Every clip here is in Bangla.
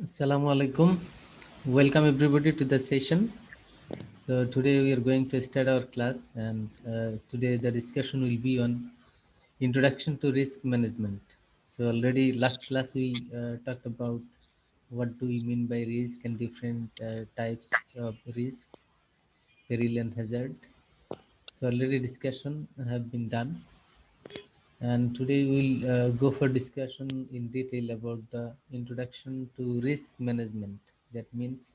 Assalamu alaikum. Welcome everybody to the session. So today we are going to start our class, and today the discussion will be on introduction to risk management. So already last class we talked about what do we mean by risk and different types of risk, peril and hazard. So already discussion have been done, and today we'll go for discussion in detail about the introduction to risk management. That means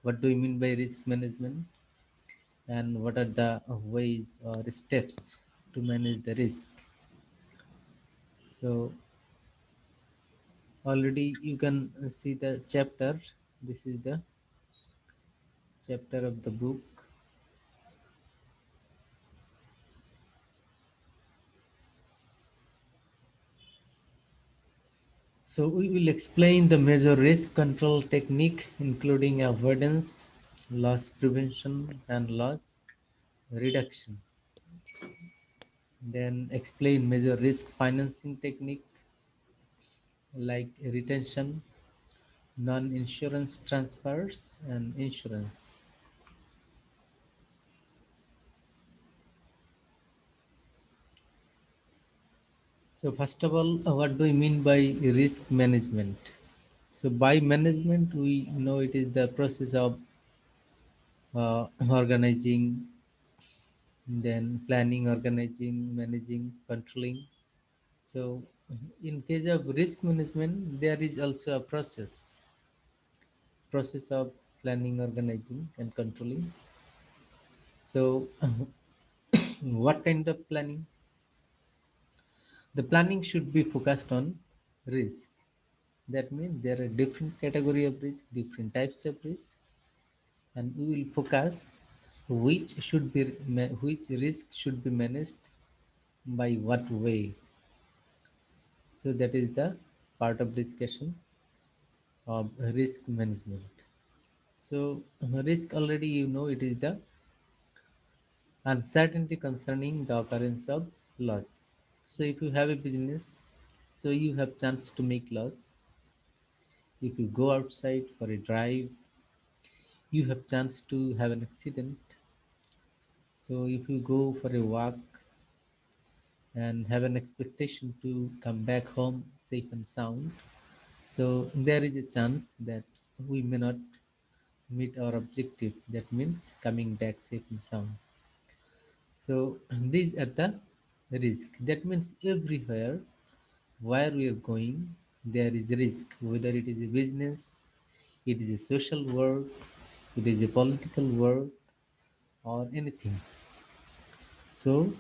what do you mean by risk management and what are the ways or steps to manage the risk? So already you can see the chapter. This is the chapter of the book. So we will explain the major risk control technique including avoidance, loss prevention and loss reduction. Then explain major risk financing technique like retention, non-insurance transfers and insurance. So first of all, what do we mean by risk management? So by management, we know it is the process of organizing, then planning, organizing, managing, controlling. So in case of risk management, there is also a process of planning, organizing, and controlling. So what kind of planning? The planning should be focused on risk. That means there are different category of risk, different types of risk, and we will focus which risk should be managed by what way. So that is the part of discussion of risk management. So risk already you know it is the uncertainty concerning the occurrence of loss. So if you have a business, so you have chance to make loss. If you go outside for a drive, you have chance to have an accident. So if you go for a walk and have an expectation to come back home safe and sound, so there is a chance that we may not meet our objective. That means coming back safe and sound. So these are the risk. That means everywhere where we are going, there is risk. Whether it is a business, it is a social work, it is a political work, or anything. So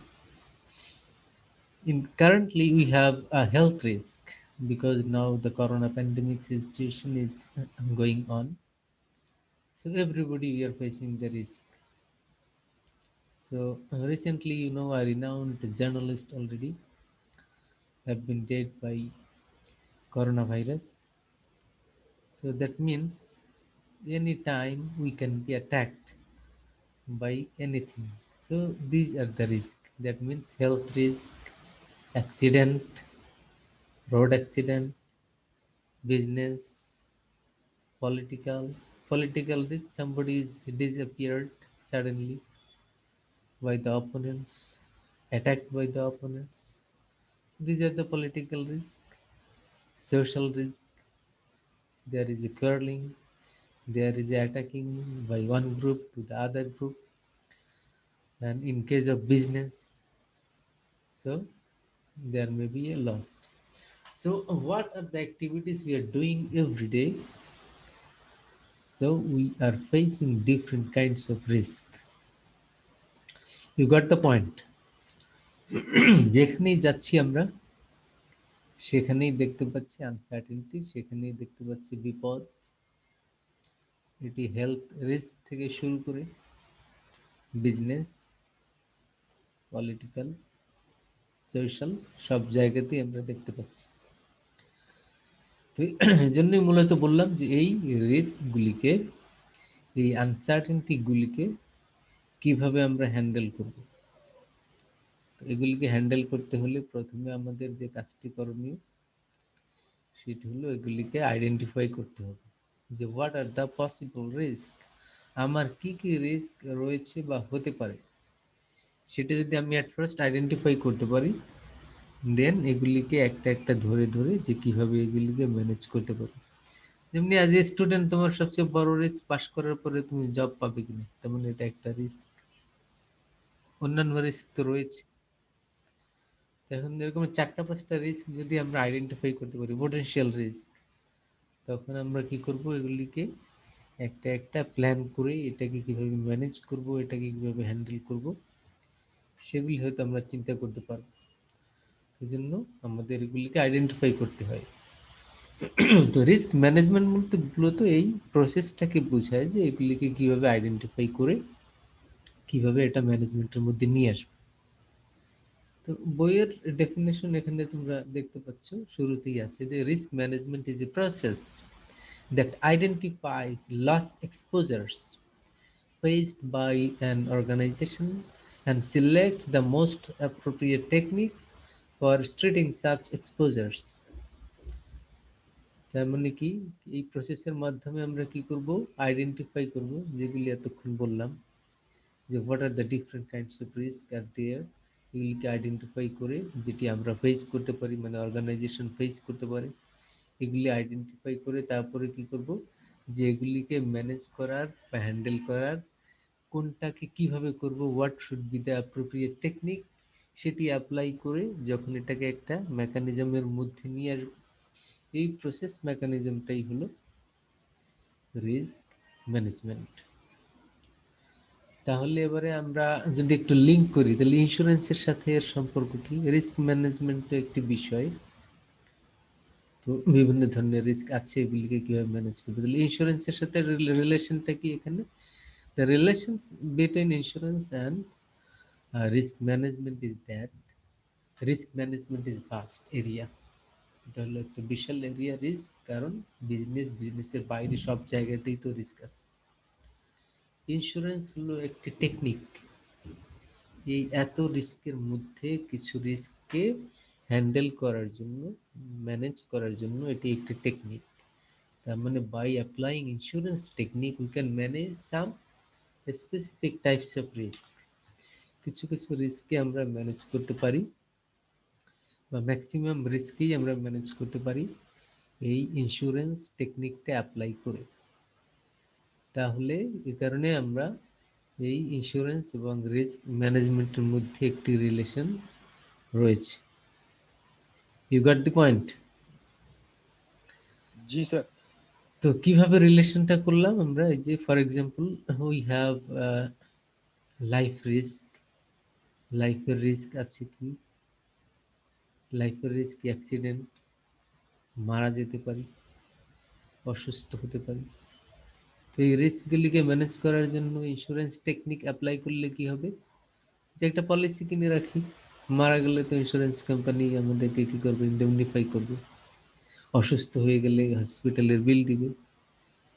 in currently we have a health risk because now the corona pandemic situation is going on. So everybody we are facing the risk. So recently, a renowned journalist already have been dead by coronavirus. So that means anytime we can be attacked by anything. So these are the risk. That means health risk, accident, road accident, business, political risk. Somebody is disappeared suddenly by the opponents, attacked by the opponents. These are the political risk, social risk. There is a curling, there is a attacking by one group to the other group, and in case of business, so there may be a loss. So, what are the activities we are doing every day? So, we are facing different kinds of risk. You got the point. যেখানেই যাচ্ছি আমরা সেখানেই দেখতে পাচ্ছি আনসার্টেনটি, সেখানেই দেখতে পাচ্ছি বিপদ। এটি হেলথ রিস্ক থেকে শুরু করে বিজনেস, পলিটিক্যাল, সোশ্যাল সব জায়গাতেই আমরা দেখতে পাচ্ছি। তো এজন্যই মূলত বললাম যে এই রিস্কগুলিকে, এই আনসার্টেনটিগুলিকে কিভাবে আমরা হ্যান্ডেল করব। তো এগুলিকে হ্যান্ডেল করতে হলে প্রথমে আমাদের যে কাজটি করণীয় সেটি হলো এগুলিকে আইডেন্টিফাই করতে হবে যে what are the possible risk, আমার কি কি রিস্ক রয়েছে বা হতে পারে, সেটা যদি আমি অ্যাট ফার্স্ট আইডেন্টিফাই করতে পারি, দেন এগুলিকে একটা একটা ধরে ধরে যে কিভাবে এগুলিকে ম্যানেজ করতে পারি। যেমনি অ্যাজ এ স্টুডেন্ট তোমার সবচেয়ে বড় রিস্ক পাস করার পরে তুমি জব পাবে কিনা, তেমন এটা একটা রিস্ক। অন্যান্য রিস্ক তো রয়েছে। এখন এরকম 4টা 5টা রিস্ক যদি আমরা আইডেন্টিফাই করতে পারি, পোটেনশিয়াল রিস্ক, তখন আমরা কি করব, এগুলিকে একটা একটা প্ল্যান করে এটাকে কিভাবে ম্যানেজ করব, এটাকে কিভাবে হ্যান্ডেল করব, সেগুলি হয়তো আমরা চিন্তা করতে পারবো। এই জন্য আমাদের এগুলিকে আইডেন্টিফাই করতে হয়। তো রিস্ক ম্যানেজমেন্ট বলতে মূলত এই প্রসেসটাকে বোঝায় যে এগুলিকে কিভাবে আইডেন্টিফাই করে কিভাবে এটা ম্যানেজমেন্টের মধ্যে নিয়ে আসবে। তো বইয়ের ডেফিনেশন এখানে তোমরা দেখতে পাচ্ছ, শুরুতেই আছে যে risk management is a process that identifies loss exposures faced by an organization and selects the most appropriate techniques for treating such exposures. তার মানে কি, এই প্রসেসের মাধ্যমে আমরা কি করব, আইডেন্টিফাই করব যেগুলি এতক্ষণ বললাম যে what are the different kinds of risk are there, এগুলিকে আইডেন্টিফাই করে যেটি আমরা ফেস করতে পারি, মানে অর্গানাইজেশন ফেস করতে পারে, এগুলি আইডেন্টিফাই করে তারপরে কি করব, যে এগুলিকে ম্যানেজ করার বা হ্যান্ডেল করার কোনটাকে কিভাবে করব, what should be the appropriate technique, সেটি অ্যাপ্লাই করে যখন এটাকে একটা মেকানিজমের মধ্যে নিয়ে আসবো, এই প্রসেস মেকানিজমটাই হলো রিস্ক ম্যানেজমেন্ট। তাহলে এবারে আমরা যদি একটু লিঙ্ক করি, তাহলে ইন্স্যুরেন্সের সাথে এর সম্পর্ক কি? রিস্ক ম্যানেজমেন্ট তো একটি বিষয়, তো বিভিন্ন ধরনের রিস্ক আছে, এগুলিকে কিভাবে ম্যানেজ করবে, তাহলে ইন্স্যুরেন্সের সাথে রিলেশনটা কি এখানে? The relations between insurance and risk management is that risk management is vast area. এটা হলো একটা বিশাল এরিয়া রিস্ক, কারণ বিজনেসের বাইরে সব জায়গাতেই তো রিস্ক আছে। ইন্স্যুরেন্স হলো একটি টেকনিক, এই এত রিস্কের মধ্যে কিছু রিস্ককে হ্যান্ডেল করার জন্য, ম্যানেজ করার জন্য এটি একটি টেকনিক। তার মানে by applying insurance technique we can manage some specific types of risk. কিছু কিছু রিস্ককে আমরা ম্যানেজ করতে পারি, বা ম্যাক্সিমাম রিস্কই আমরা ম্যানেজ করতে পারি এই ইন্স্যুরেন্স টেকনিকটা অ্যাপ্লাই করে। তাহলে এই কারণে আমরা এই ইন্স্যুরেন্স এবং রিস্ক ম্যানেজমেন্টের মধ্যে একটি রিলেশন রয়েছে। You got the point? जी सर। তো কিভাবে রিলেশনটা করলাম আমরা, এই যে for example we have life risk. লাইফের রিস্ক আছে কি? লাইফের রিস্ক অ্যাক্সিডেন্ট, মারা যেতে পারি, অসুস্থ হতে পারি। তো এই রিস্কগুলিকে ম্যানেজ করার জন্য ইন্স্যুরেন্স টেকনিক অ্যাপ্লাই করলে কি হবে, যে একটা পলিসি কিনে রাখি, মারা গেলে তো ইন্স্যুরেন্স কোম্পানি আমাদেরকে কি করবে, ইন্ডেমনিফাই করবে, অসুস্থ হয়ে গেলে হসপিটালের বিল দিবে।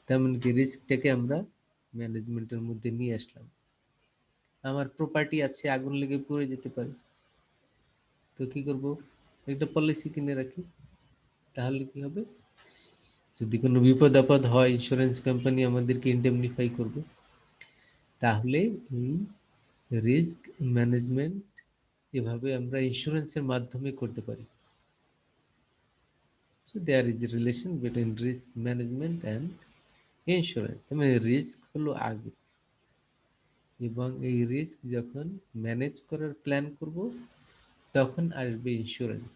তেমন কি রিস্কটাকে আমরা ম্যানেজমেন্টের মধ্যে নিয়ে আসলাম। আমার প্রপার্টি আছে, আগুন লেগে পুড়ে যেতে পারে, তো কি করব, একটা পলিসি কিনে রাখি, তাহলে কি হবে, যদি কোনো বিপদ আপদ হয় ইন্স্যুরেন্স কোম্পানি আমাদেরকে ইন্ডেমনিফাই করবে। তাহলে এই রিস্ক ম্যানেজমেন্ট এভাবে আমরা ইন্স্যুরেন্সের মাধ্যমে করতে পারি। So there is a relation between risk management and insurance. মানে রিস্ক হলো আগে, এবং এই রিস্ক যখন ম্যানেজ করার প্ল্যান করব তখন আসবে ইন্স্যুরেন্স।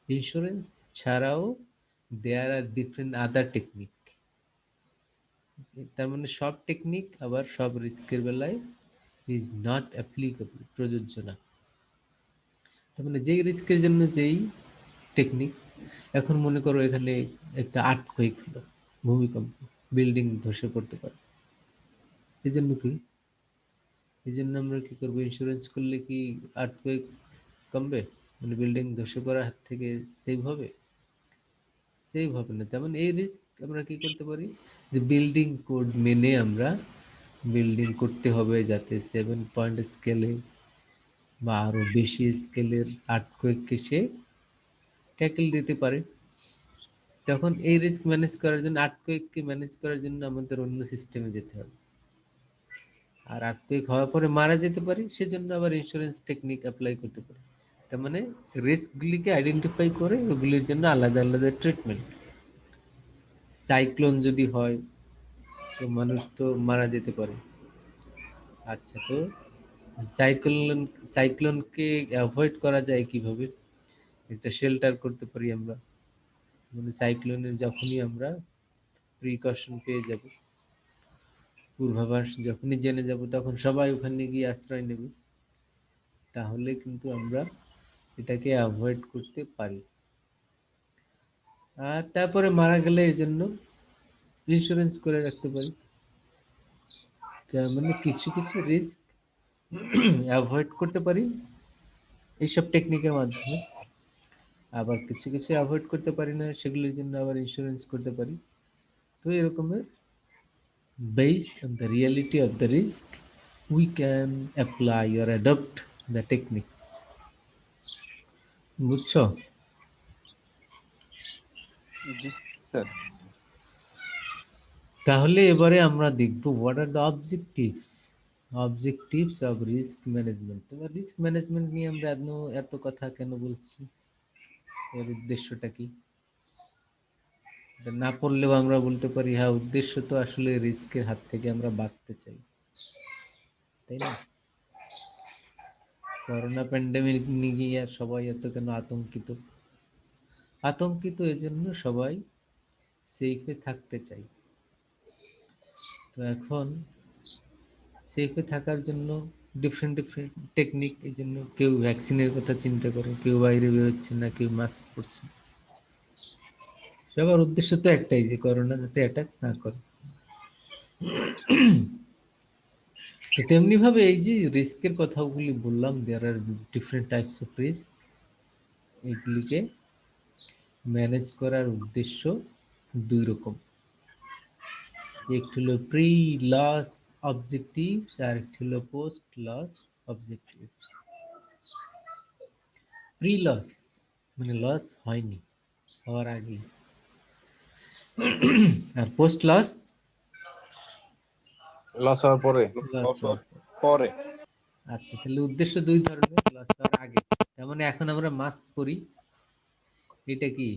ইন্স্যুরেন্স ছাড়াও দেয়ার আর ডিফারেন্ট আদার টেকনিক। তার মানে সব টেকনিক আবার সব রিস্কের বেলায় ইজ নট অ্যাপ্লিকেবল, প্রযোজ্য না। তার মানে যেই রিস্কের জন্য যেই টেকনিক, এখন মনে করো এখানে একটা আর্থকুয়েক হলো, ভূমিকম্প, বিল্ডিং ধসে পড়তে পারে, এই জন্য কি, এই জন্য আমরা কি করবো, ইন্স্যুরেন্স করলে কি আর্থকুয়েক কমবে, মানে বিল্ডিং ধসে পড়ার হাত থেকে সেভ হবে? সেভ হবে না। তেমন এই রিস্ক আমরা কি করতে পারি, যে বিল্ডিং কোড মেনে আমরা বিল্ডিং করতে হবে যাতে 7 পয়েন্ট স্কেলে বা আরো বেশি স্কেলের আর্থকুয়েককে সে ট্যাকেল দিতে পারে। তখন এই রিস্ক ম্যানেজ করার জন্য, আর্থকুয়েককে ম্যানেজ করার জন্য আমাদের অন্য সিস্টেমে যেতে হবে। আর আর্থকুয়েক হওয়ার পরে মারা যেতে পারি, সেজন্য আবার ইন্স্যুরেন্স টেকনিক অ্যাপ্লাই করতে পারি। তার মানে রিস্কগুলিকে আইডেন্টিফাই করে ওগুলির জন্য আলাদা আলাদা ট্রিটমেন্ট। সাইক্লোন যদি হয় তো মানুষ তো মারা যেতে পারে। আচ্ছা, তো সাইক্লোন সাইক্লোনকে অ্যাভয়েড করা যায় কিভাবে? একটা শেল্টার করতে পারি আমরা। মানে সাইক্লোনের যখনই আমরা প্রিকশন পেয়ে যাব, পূর্বাভাস যখনই জেনে যাব, তখন সবাই ওখানে গিয়ে আশ্রয় নেবে। তাহলে কিন্তু আমরা এটাকে অ্যাভয়েড করতে পারি। আর তারপরে মারা গেলে এর জন্য ইন্স্যুরেন্স করে রাখতে পারি। তার মানে কিছু কিছু রিস্ক অ্যাভয়েড করতে পারি এইসব টেকনিকের মাধ্যমে, আবার কিছু কিছু অ্যাভয়েড করতে পারি না, সেগুলির জন্য আবার ইন্স্যুরেন্স করতে পারি। তো এরকমের based on the reality of the risk we can apply or adopt the techniques. বুঝছো? জি স্যার। তাহলে এবারে আমরা দেখব what are the objectives of risk management। এবার রিস্ক ম্যানেজমেন্ট নিয়ে আমরা এত কথা কেন বলছি, এর উদ্দেশ্যটা কি? এটা না পড়লেও আমরা বলতে পারি, হ্যাঁ, উদ্দেশ্য তো আসলে রিস্কের হাত থেকে আমরা বাঁচতে চাই, তাই না? করোনা প্যান্ডেমিক নিয়ে আর সবাই এত কেন আতঙ্কিত? আতঙ্কিত এজন্য সবাই সেফে থাকতে চাই। তো এখন সেফে থাকার জন্য ডিফারেন্ট ডিফারেন্ট টেকনিক, এই জন্য কেউ ভ্যাকসিনের কথা চিন্তা করে, কেউ বাইরে বেরোচ্ছে না, কেউ মাস্ক পরছে। সবার উদ্দেশ্য তো একটাই, যে করোনা যাতে অ্যাটাক না করে। তো তেমনি ভাবে এই যে রিস্কের কথাগুলি বললাম, দেয়ার আর ডিফারেন্ট টাইপস অফ রিস্ক। এগুলিকে ম্যানেজ করার উদ্দেশ্য দুই রকম। একটি হলো প্রি লস অবজেক্টিভস, আর একটি হলো post loss objectives. Pre loss মানে লস হয়নি, হওয়ার আগে। আর পোস্ট লস, লস হওয়ার পরে। লস হওয়ার পর। পরে আচ্ছা, তাহলে উদ্দেশ্য দুই ধরনের, লস হওয়ার আগে। তার মানে এখন আমরা মাস্ক পরি, এটা কি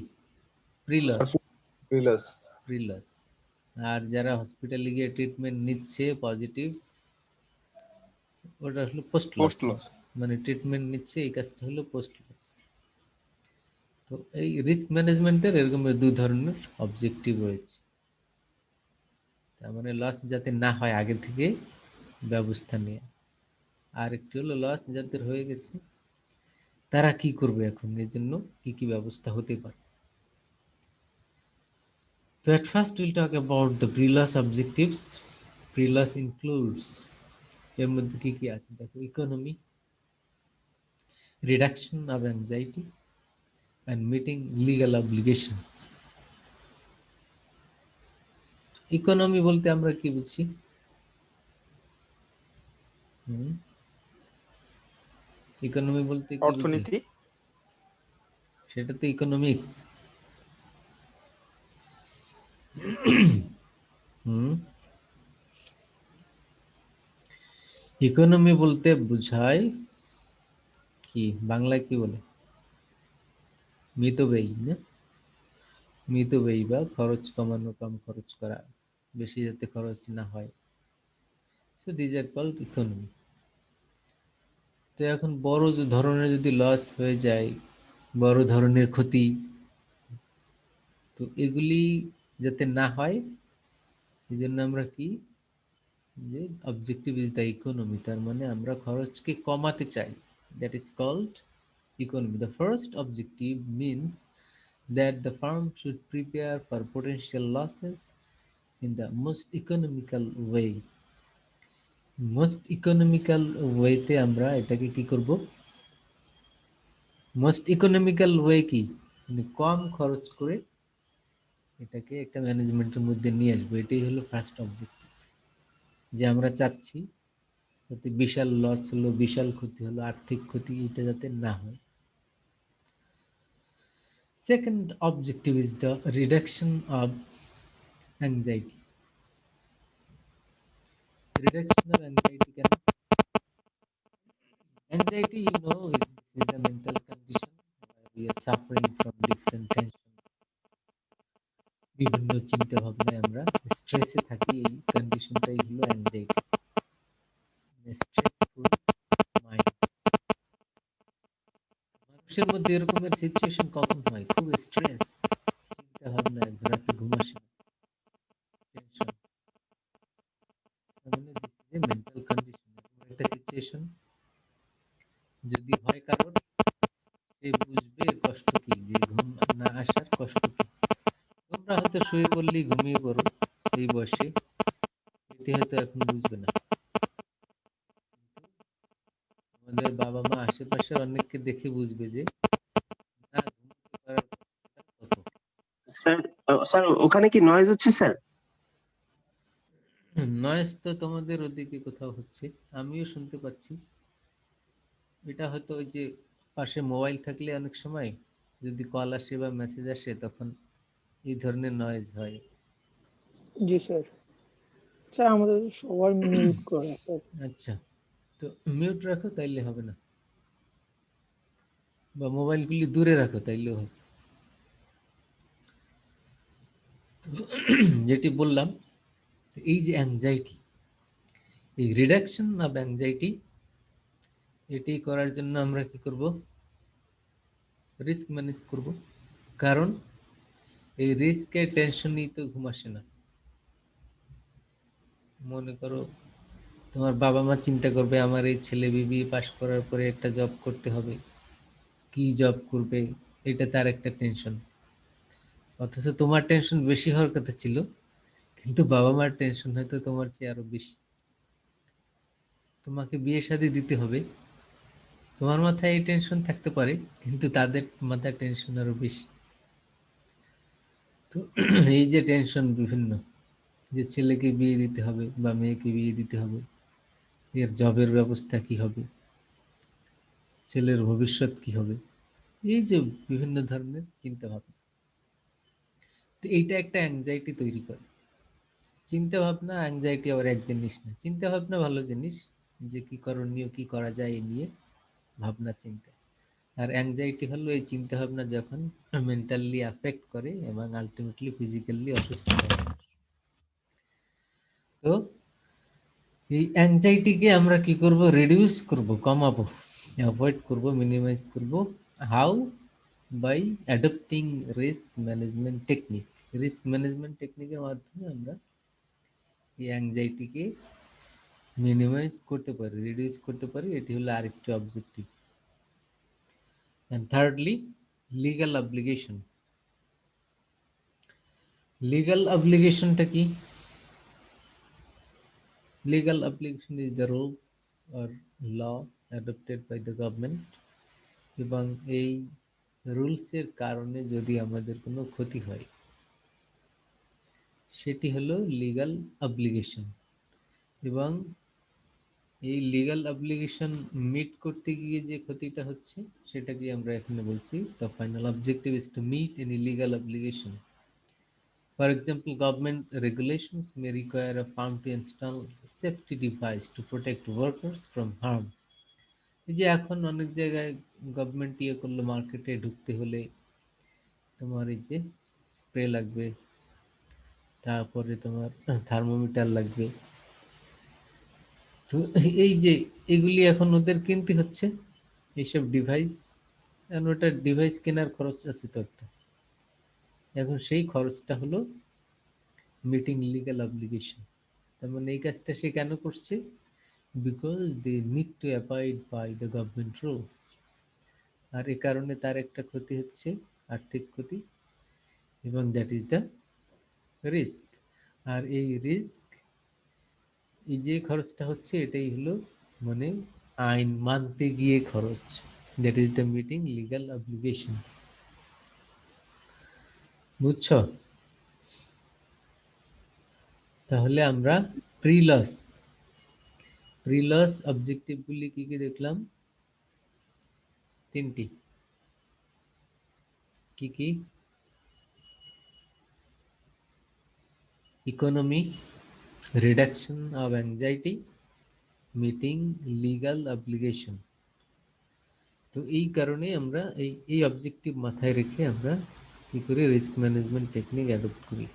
pre loss? Pre loss. Pre loss. আর যারা হসপিটালে গিয়ে ট্রিটমেন্ট নিচ্ছে পজিটিভ, ওটা হলো পোস্ট লস। Post loss. মানে ট্রিটমেন্ট নিচ্ছে, এই কাজটা হলো পোস্ট লস। তো এই রিস্ক ম্যানেজমেন্টের এরকম দুই ধরনের অবজেক্টিভ রয়েছে। তার মানে লস যাতে না হয় আগে থেকে ব্যবস্থা নেওয়া। আর একটি হলো লস যাদের হয়ে গেছে, তারা কি করবে এখন, এর জন্য কি কি ব্যবস্থা হতে পারে। তো at first we'll talk about the pre-loss objectives. Pre-loss includes, এর মধ্যে কি কি আছে দেখো: economy, reduction of anxiety, and meeting legal obligations. Economy বলতে আমরা কি বুঝি? ইকোনমি বলতে কি বুঝি? অর্থনীতি। সেটা তো ইকোনমিক্স। ইকোনমি বলতে বুঝায় কি, বাংলায় কি বলে, মিতব্যয়ী না? মিতব্যয়ী বা খরচ কমানো, কম খরচ করা, বেশি যাতে খরচ না হয়। So these are called economy. তো এখন বড় ধরনের যদি লস হয়ে যায়, বড় ধরনের ক্ষতি, তো এগুলি যাতে না হয়, এই জন্য আমরা কি, যে অবজেক্টিভ ইজ দ্য ইকোনমি, তার মানে আমরা খরচকে কমাতে চাই। That is called economy. The first objective means that the firm should prepare for potential losses in the most economical way. Most economical way তে আমরা এটাকে কি করব? Most economical way কি, মানে কম খরচ করে এটাকে একটা ম্যানেজমেন্টের মধ্যে নিয়ে আসবো। এটাই হলো ফার্স্ট অবজেক্টিভ, যে আমরা চাচ্ছি যাতে বিশাল লস হলো, বিশাল ক্ষতি হলো, আর্থিক ক্ষতি, এটা যাতে না হয়। Second objective is the reduction of anxiety. Reduction of anxiety can anxiety, is a mental condition where we are suffering from different tension, বিভিন্ন চিন্তা ভাবনায় আমরা স্ট্রেসে থাকি। এই কন্ডিশনটাই হলো অ্যাংজাইটি, স্ট্রেসফুল মাইন্ড। মানুষের মধ্যে এরকমের সিচুয়েশন কখন হয়? খুব স্ট্রেস, চিন্তা ভাবনা, রাতে ঘুম আসে না, টেনশন, মানে this is a mental condition. একটা সিচুয়েশন যদি হয় কারোর, সে বুঝবে এর কষ্ট কি, যে ঘুম না আসার কষ্ট কি। তোমরা হয়তো শুয়ে পড়লেই ঘুমিয়ে পড়ো এই বয়সে, এটি হয়তো এখন বুঝবে না। আমাদের বাবা মা আশেপাশের অনেককে দেখে বুঝবে যে না, ঘুমোতে পারার কষ্টটা কত। স্যার, স্যার ওখানে কি নয়েজ হচ্ছে স্যার? নয়েজ তো তোমাদের ওদিকে কোথাও হচ্ছে, আমিও শুনতে পাচ্ছি। এটা হয়তো ওই যে পাশে মোবাইল থাকলে অনেক সময় যদি কল আসে বা মেসেজ আসে তখন এই ধরনের নয়েজ হয়। জি স্যার। স্যার আমাদের সবার মিউট করা স্যার। আচ্ছা, তো মিউট রাখো, তাইলে হবে না, বা মোবাইলগুলি দূরে রাখো, তাইলেও হবে। যেটি বললাম, এই যে অ্যাংজাইটি, এই রিডাকশন অফ অ্যাংজাইটি, এটি করার জন্য আমরা কি করব? রিস্ক ম্যানেজ করব। কারণ এই রিস্কের টেনশনই তো ঘুম আসে না। মনে করো তোমার বাবা মা চিন্তা করবে আমার এই ছেলে বিবি পাশ করার পরে একটা জব করতে হবে, কি জব করবে, এটা তার একটা টেনশন। অথচ তোমার টেনশন বেশি হওয়ার কথা ছিল, কিন্তু বাবা মার টেনশন হয়তো তোমার চেয়ে আরো বেশি। তোমাকে বিয়ে শাদী দিতে হবে, তোমার মাথায় এই টেনশন থাকতে পারে, কিন্তু তাদের মাথায় টেনশন আরো বেশি। তো এই যে টেনশন বিভিন্ন, যে ছেলেকে বিয়ে দিতে হবে বা মেয়েকে বিয়ে দিতে হবে, এর জবের ব্যবস্থা কি হবে, ছেলের ভবিষ্যৎ কি হবে, এই যে বিভিন্ন ধরনের চিন্তা ভাবনা, তো এইটা একটা অ্যাংজাইটি তৈরি করে। চিন্তা ভাবনা অ্যাংজাইটি আবার এক জিনিস না। চিন্তা ভাবনা ভালো জিনিস, যে কি করণীয়, কি করা যায় এই নিয়ে ভাবনা চিন্তা। আর অ্যাংজাইটি হলো এই চিন্তা ভাবনা যখন মেন্টালি অ্যাফেক্ট করে এবং আলটিমেটলি ফিজিক্যালি অসুস্থ হয়। তো এই অ্যাংজাইটিকে আমরা কি করব? রিডিউস করব, কমাবো, অ্যাভয়েড করব, মিনিমাইজ করব। How? By adopting risk management technique. Risk management টেকনিকের মাধ্যমে আমরা এই অ্যাংজাইটিকে মিনিমাইজ করতে পারি, রিডিউস করতে পারি। এটি হলো আরেকটি objective. And thirdly, legal obligation. Legal অব্লিগেশনটা কি? Legal obligation is the rules or law adopted by the government, এবং এই রুলসের কারণে যদি আমাদের কোনো ক্ষতি হয়, সেটি হলো লিগ্যাল অব্লিগেশন। এবং এই লিগ্যাল অব্লিগেশন মিট করতে গিয়ে যে ক্ষতিটা হচ্ছে, সেটাকে আমরা এখানে বলছি the final objective is to meet any legal obligation. For example, government regulations may require a firm to install safety device to protect workers from harm. এই যে এখন অনেক জায়গায় গভর্নমেন্ট ইয়ে করলো, মার্কেটে ঢুকতে হলে তোমার এই যে স্প্রে লাগবে, তারপরে তোমার থার্মোমিটার লাগবে। তো এই যে এগুলি এখন ওদের কিনতে হচ্ছে এইসব ডিভাইস, কারণ ওটা ডিভাইস কেনার খরচ আছে তো একটা। এখন সেই খরচটা হলো মিটিং লিগ্যাল অব্লিগেশন। তার মানে এই কাজটা সে কেন করছে? Because they need to abide by the government rules. আর এ কারণে তার একটা ক্ষতি হচ্ছে, আর্থিক ক্ষতি, এবং দ্যাট ইজ দ্য রিস্ক। আর এই রিস্ক, এই যে খরচটা হচ্ছে, এটাই হলো মানে আইন মানতে গিয়ে খরচ। That is the meeting legal obligation. বুঝছো? তাহলে আমরা প্রি-লস অবজেক্টিভ গুলি কি দেখলাম? তিনটি। কি economy, reduction of anxiety, meeting legal obligation. তো এই কারণে আমরা এই অবজেক্টিভ মাথায় রেখে আমরা কি করি, রিস্ক ম্যানেজমেন্ট টেকনিক অ্যাডপ্ট করি।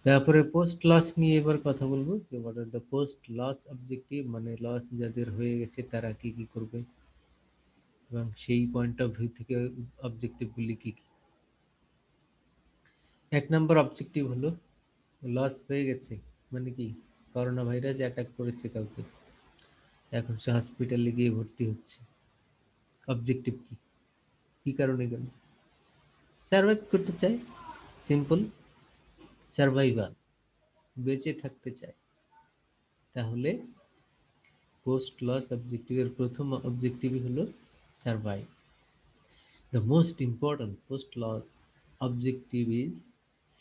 তারপরে পোস্ট লস নিয়ে এবার কথা বলবো যে what are the post loss objective, মানে লস যাদের হয়ে গেছে তারা কি কি করবে এবং সেই পয়েন্ট অফ ভিউ থেকে অবজেক্টিভগুলি কি কি। 1 নম্বর অবজেক্টিভ হলো লস হয়ে গেছে মানে কি, করোনা ভাইরাস অ্যাটাক করেছে কাউকে, এখন সে হসপিটালে গিয়ে ভর্তি হচ্ছে। অবজেক্টিভ কি, কি কারণে গেল? সার্ভাইভ করতে চায়, সিম্পল সার্ভাইভাল, বেঁচে থাকতে চায়। তাহলে পোস্ট লস অবজেক্টিভের প্রথম অবজেক্টিভই হলো survive. The most important post loss objective is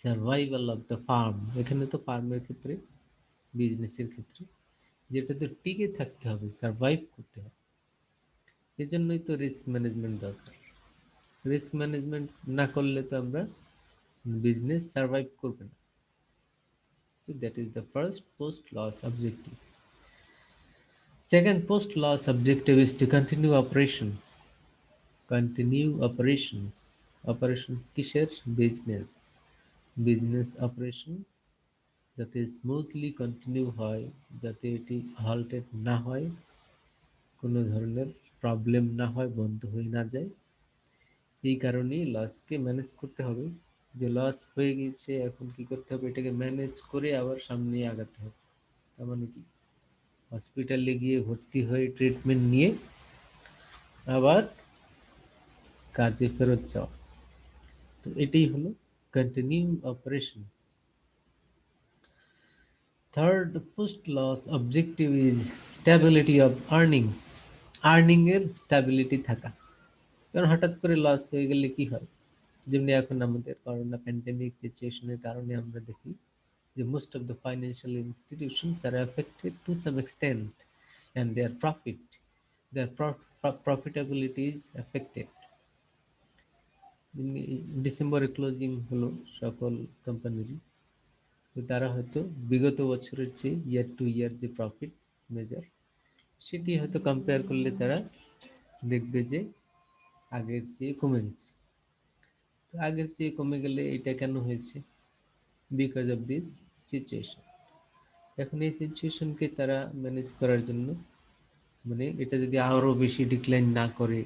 survival of the firm. এখানে তো ফার্মের ক্ষেত্রে, বিজনেসের ক্ষেত্রে যেটাতে টিকে থাকতে হবে, সার্ভাইভ করতে হবে। এজন্যই তো রিস্ক ম্যানেজমেন্ট দরকার। রিস্ক ম্যানেজমেন্ট না করলে তো আমরা বিজনেস সার্ভাইভ করবে না। So that is the first post loss objective. Second post loss objective is to continue operation. Continue operations. Operations কিসের? বিজনেস। বিজনেস অপারেশনস যাতে স্মুথলি কন্টিনিউ হয়, যাতে এটি হল্টেড না হয়, কোনো ধরনের প্রবলেম না হয়, বন্ধ হয়ে না যায়। এই কারণেই লসকে ম্যানেজ করতে হবে। যে লস হয়ে গিয়েছে এখন কি করতে হবে, এটাকে ম্যানেজ করে আবার সামনে আগাতে হবে। তার মানে কি, হসপিটালে গিয়ে ভর্তি হয়ে ট্রিটমেন্ট নিয়ে আবার কাজে ফেরত যাওয়া। তো এটাই হলো continue operations. Third post loss objective is stability of earnings. Earning এর স্ট্যাবিলিটি থাকা। কারণ হঠাৎ করে লস হয়ে গেলে কি হয়, যেমনি এখন আমাদের করোনা প্যান্ডেমিক সিচুয়েশনের কারণে আমরা দেখি যে most of the financial institutions are affected to some extent and their profit, their profitability is affected. ডিসেম্বরে ক্লোজিং হলো সকল কোম্পানিরই, তো তারা হয়তো বিগত বছরের চেয়ে ইয়ার টু ইয়ার যে প্রফিট মেজার, সেটি হয়তো কম্পেয়ার করলে তারা দেখবে যে আগের চেয়ে কমে গেছে। তো আগের চেয়ে কমে গেলে এটা কেন হয়েছে? Because of this situation. এখন এই সিচুয়েশনকে তারা ম্যানেজ করার জন্য, মানে এটা যদি আরো বেশি ডিক্লাইন না করে,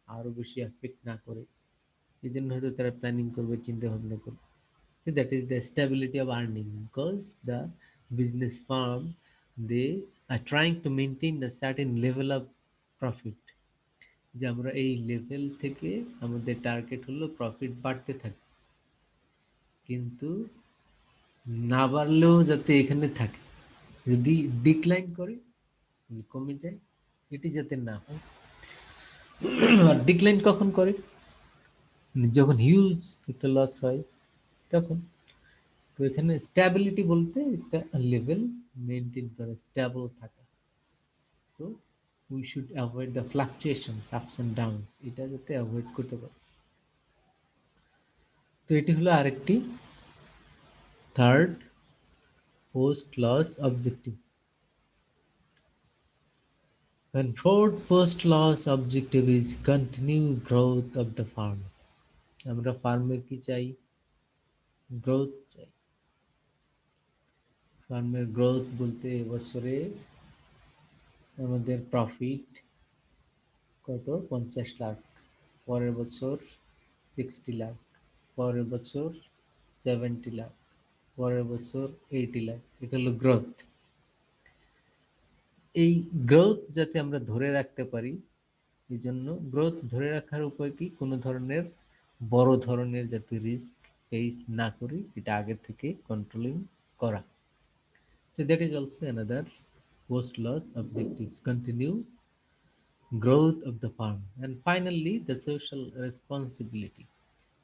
আরো বেশি এফেক্ট না করে, এই জন্য হয়তো তারা প্ল্যানিং করবে, চিন্তা ভাবনা করবে। That is the stability of earning, because the business firm, they are trying to maintain a certain level of profit, যে আমরা এই লেভেল থেকে আমাদের টার্গেট হলো প্রফিট বাড়তে থাকে, কিন্তু না বাড়লেও যাতে এখানে থাকে, যদি ডিক্লাইন করে, কমে যায়, এটি যাতে না হয়। আর ডিক্লাইন কখন করে? যখন হিউজ একটা লস হয় তখন। তো এখানে স্ট্যাবিলিটি বলতে একটা লেভেল মেনটেন করা, স্টেবল থাকা। So we should avoid the fluctuations, ups and downs, এটা যাতে অ্যাভয়েড করতে পারি। তো এটি হলো আরেকটি third post loss objective. And fourth post loss objective is continue growth of the farm. আমরা ফার্মের কি চাই? গ্রোথ চাই। ফার্মের গ্রোথ বলতে এবছরে আমাদের প্রফিট কত? 50 লাখ, পরের বছর 60 লাখ, পরের বছর 70 লাখ, পরের বছর 80 লাখ। এটা হলো গ্রোথ। এই গ্রোথ যাতে আমরা ধরে রাখতে পারি, এই জন্য গ্রোথ ধরে রাখার উপায় কি, কোনো ধরনের বড় ধরনের যাতে রিস্ক ফেস না করি, এটা আগে থেকে কন্ট্রোলিং করা। So that is also another post loss objectives, continue growth of the farm. And finally, the social responsibility.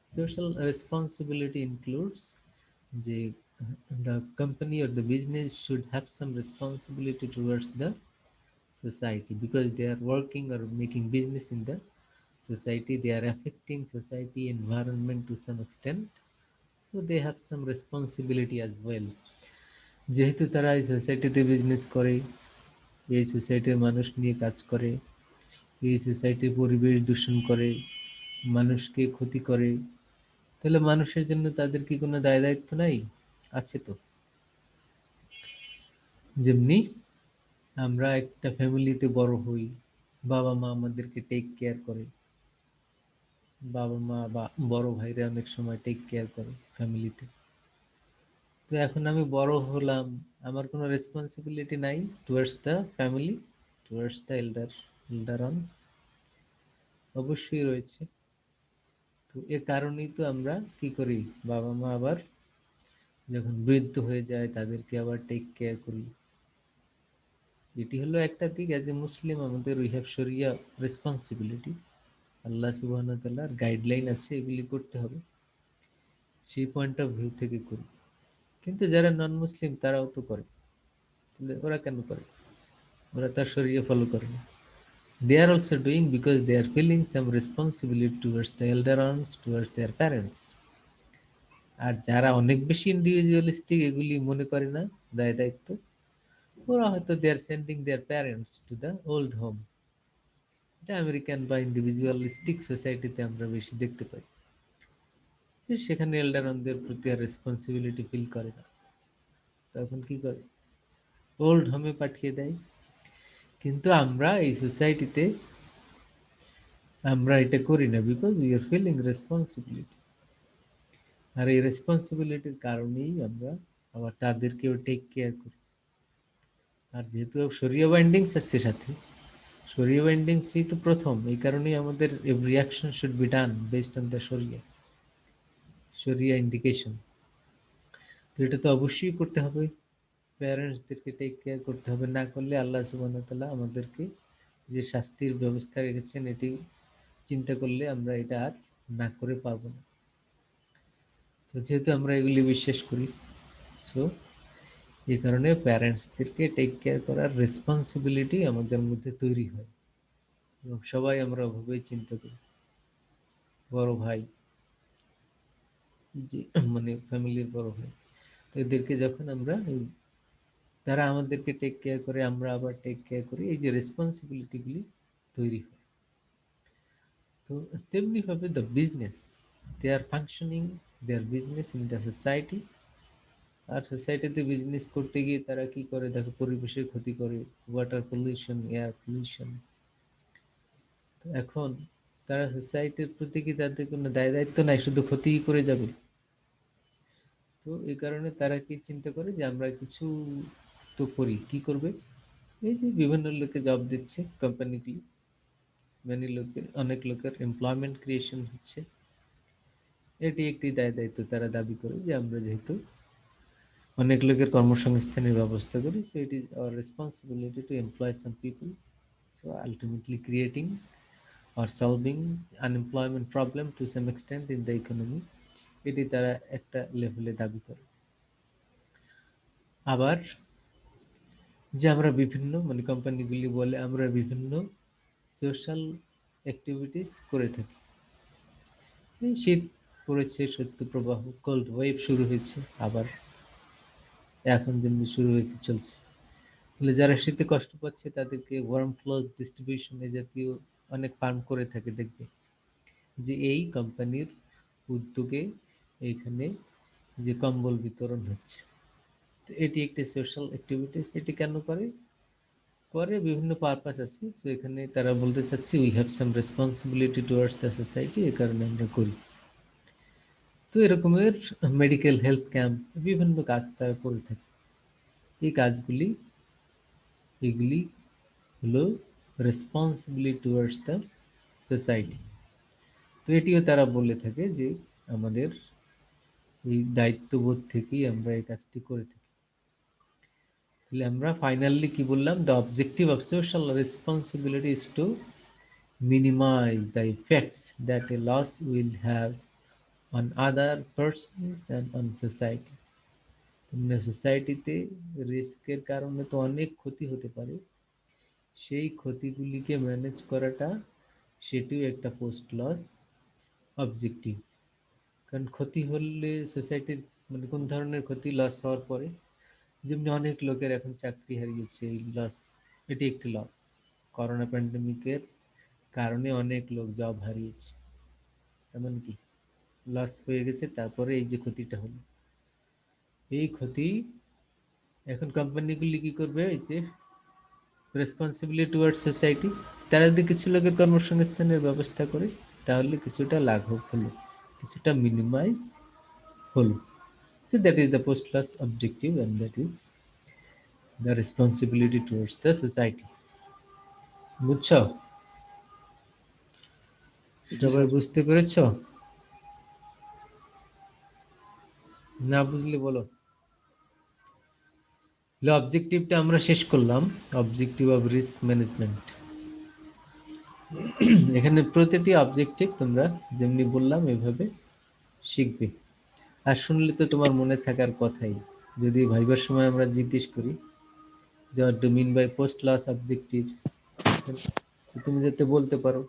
Social responsibility includes the company or the business should have some responsibility towards the society, because they are working or making business in the society, they are affecting society, environment to some extent, so they have some responsibility as well. যেহেতু তারা এই সোসাইটিতে বিজনেস করে, এই সোসাইটির মানুষ নিয়ে কাজ করে, এই সোসাইটির পরিবেশ দূষণ করে, মানুষকে ক্ষতি করে, তাহলে মানুষের জন্য তাদের কি কোনো দায় দায়িত্ব নাই? আছে তো। যেমনি আমরা একটা ফ্যামিলিতে বড় হই, বাবা মা আমাদেরকে টেক কেয়ার করে, বাবা মা বা বড় ভাইরা অনেক সময় টেক কেয়ার করে ফ্যামিলিতে। তো এখন আমি বড় হলাম, আমার কোনো রেসপন্সিবিলিটি নাই towards the family, towards the elders? অবশ্যই রয়েছে। তো এ কারণেই তো আমরা কি করি, বাবা মা আবার যখন বৃদ্ধ হয়ে যায় তাদেরকে আবার টেক কেয়ার করি। এটি হলো একটা দিক। অ্যাজ এ মুসলিম আমাদের উই হ্যাভ শরিয়া রেসপন্সিবিলিটি, আল্লাহ সুবহানাহু ওয়া তাআলার গাইডলাইন আছে, এগুলি করতে হবে, সেই পয়েন্ট অফ ভিউ থেকে করি। কিন্তু যারা নন মুসলিম তারাও তো করে, তাহলে ওরা কেন করে? ওরা তার শরিয়া ফলো করে না। They are also doing because they are feeling some responsibility towards the elder ones, towards their parents. আর যারা অনেক বেশি ইন্ডিভিজুয়ালিস্টিক, এগুলি মনে করে না দায় দায়িত্ব, ওরা হয়তো they are sending their parents to the old home. এটা আমেরিকান বা ইন্ডিভিজুয়ালিস্টিক সোসাইটিতে আমরা বেশি দেখতে পাই, যে সেখানে এল্ডারদের প্রতি আর রেসপন্সিবিলিটি ফিল করে না, তখন কি করে, ওল্ড হোমে পাঠিয়ে দেয়। কিন্তু আমরা এই সোসাইটিতে আমরা এটা করি না, because we are feeling responsibility. আর এই রেসপন্সিবিলিটির কারণেই আমরা আবার তাদেরকেও টেক কেয়ার করি। আর যেহেতু শরিয়া বাইন্ডিংস আছে সাথে, শরিয়া বাইন্ডিংসই তো প্রথম, এই কারণেই আমাদের every action should be done based on the শরিয়া, শরিয়া ইন্ডিকেশন। তো এটা তো অবশ্যই করতে হবে, প্যারেন্টসদেরকে টেক কেয়ার করতে হবে, না করলে আল্লাহ সুবহানাহু ওয়া তাআলা আমাদেরকে যে শাস্তির ব্যবস্থা রেখেছেন, এটি চিন্তা করলে আমরা এটা আর না করে পারবো না। তো যেহেতু আমরা এগুলি বিশ্বাস করি, সো এই কারণে প্যারেন্টসদেরকে টেক কেয়ার করার রেসপন্সিবিলিটি আমাদের মধ্যে তৈরি হয়, এবং সবাই আমরা ওভাবেই চিন্তা করি। বড় ভাই, যে মানে ফ্যামিলির বড় ভাই, তো এদেরকে যখন আমরা তারা আমাদেরকে টেক কেয়ার করে, আমরা আবার টেক কেয়ার করি, এই যে রেসপন্সিবিলিটিগুলি তৈরি হয়। তো তেমনি ভাবে the business, they are functioning their business in the society. আর সোসাইটিতে বিজনেস করতে গিয়ে তারা কি করে, দেখো, পরিবেশের ক্ষতি করে, ওয়াটার পলিউশন, এয়ার পলিউশন। তো এখন তারা সোসাইটির প্রতি কি তাদের কোনো দায় দায়িত্ব নাই, শুধু ক্ষতিই করে যাবে? তো এই কারণে তারা কি চিন্তা করে যে আমরা কিছু তো করি, কি করবে, এই যে বিভিন্ন লোকে জব দিচ্ছে কোম্পানিগুলি, মানে লোকের, অনেক লোকের এমপ্লয়মেন্ট ক্রিয়েশন হচ্ছে, এটি একটি দায় দায়িত্ব। তারা দাবি করে যে আমরা যেহেতু অনেক লোকের কর্মসংস্থানের ব্যবস্থা করি, so it is our responsibility to employ some people, so ultimately creating or solving unemployment problem to some extent in the economy, এটি তারা একটা লেভেলে দাবি করে। আবার যে আমরা বিভিন্ন, মানে কোম্পানিগুলি বলে আমরা বিভিন্ন সোশ্যাল অ্যাক্টিভিটিস করে থাকি। এই শীত পড়েছে, শৈত্যপ্রবাহ, কোল্ড ওয়েভ শুরু হয়েছে, আবার এখন যেমনি শুরু হয়েছে চলছে। তাহলে যারা শীতে কষ্ট পাচ্ছে তাদেরকে ওয়ার্ম ক্লথ ডিস্ট্রিবিউশন এ জাতীয় অনেক ফার্ম করে থাকে, দেখবে যে এই কোম্পানির উদ্যোগে এখানে যে কম্বল বিতরণ হচ্ছে। তো এটি একটি সোশ্যাল অ্যাক্টিভিটিস। এটি কেন করে? করে বিভিন্ন পারপাস আছে, তো এখানে তারা বলতে চাচ্ছে we have some responsibility towards the society, এই কারণে আমরা করি। তো এরকমের মেডিকেল হেলথ ক্যাম্প, বিভিন্ন কাজ তারা করে থাকে। এই কাজগুলি, এগুলি হলো রেসপন্সিবিলিটি টুয়ার্ডস দ্য সোসাইটি। তো এটিও তারা বলে থাকে যে আমাদের এই দায়িত্ববোধ থেকেই আমরা এই কাজটি করে থাকি। তাহলে আমরা ফাইনালি কি বললাম, the objective of social responsibility is to minimize the effects that a loss will have on other persons and on society. তোমরা সোসাইটিতে রিস্কের কারণে তো অনেক ক্ষতি হতে পারে, সেই ক্ষতিগুলিকে ম্যানেজ করাটা সেটিও একটা পোস্ট লস অবজেক্টিভ। কারণ ক্ষতি হলে সোসাইটির মানে কোন ধরনের ক্ষতি, লস হওয়ার পরে, যেমনি অনেক লোকের এখন চাকরি হারিয়েছে, এই লস, এটি একটি লস। করোনা প্যান্ডেমিকের কারণে অনেক লোক জব হারিয়েছে, এমনকি লস হয়ে গেছে, তারপরে এই যে ক্ষতিটা হলো, এই ক্ষতি এখন কোম্পানিগুলি কি করবে, এই যে রেসপন্সিবিলিটি টুয়ার্ডস সোসাইটি, তারা যদি কিছু লোকের কর্মসংস্থানের ব্যবস্থা করে, তাহলে কিছুটা লাঘব হলো, কিছুটা মিনিমাইজ হলো। So that is the post loss objective, and that is the responsibility towards the society. বুঝছো? জি সবাই স্যার। বুঝতে পেরেছো? না বুঝলে বলো। তাহলে অবজেক্টিভটা আমরা শেষ করলাম, অবজেক্টিভ অফ রিস্ক ম্যানেজমেন্ট। এখানে প্রতিটি অবজেক্টিভ তোমরা যেমনি বললাম এভাবে শিখবে, আর শুনলে তো তোমার মনে থাকার কথাই। যদি ভাইবার সময় আমরা জিজ্ঞেস করি যে what do you mean by post loss objectives, তো তুমি যাতে বলতে পারো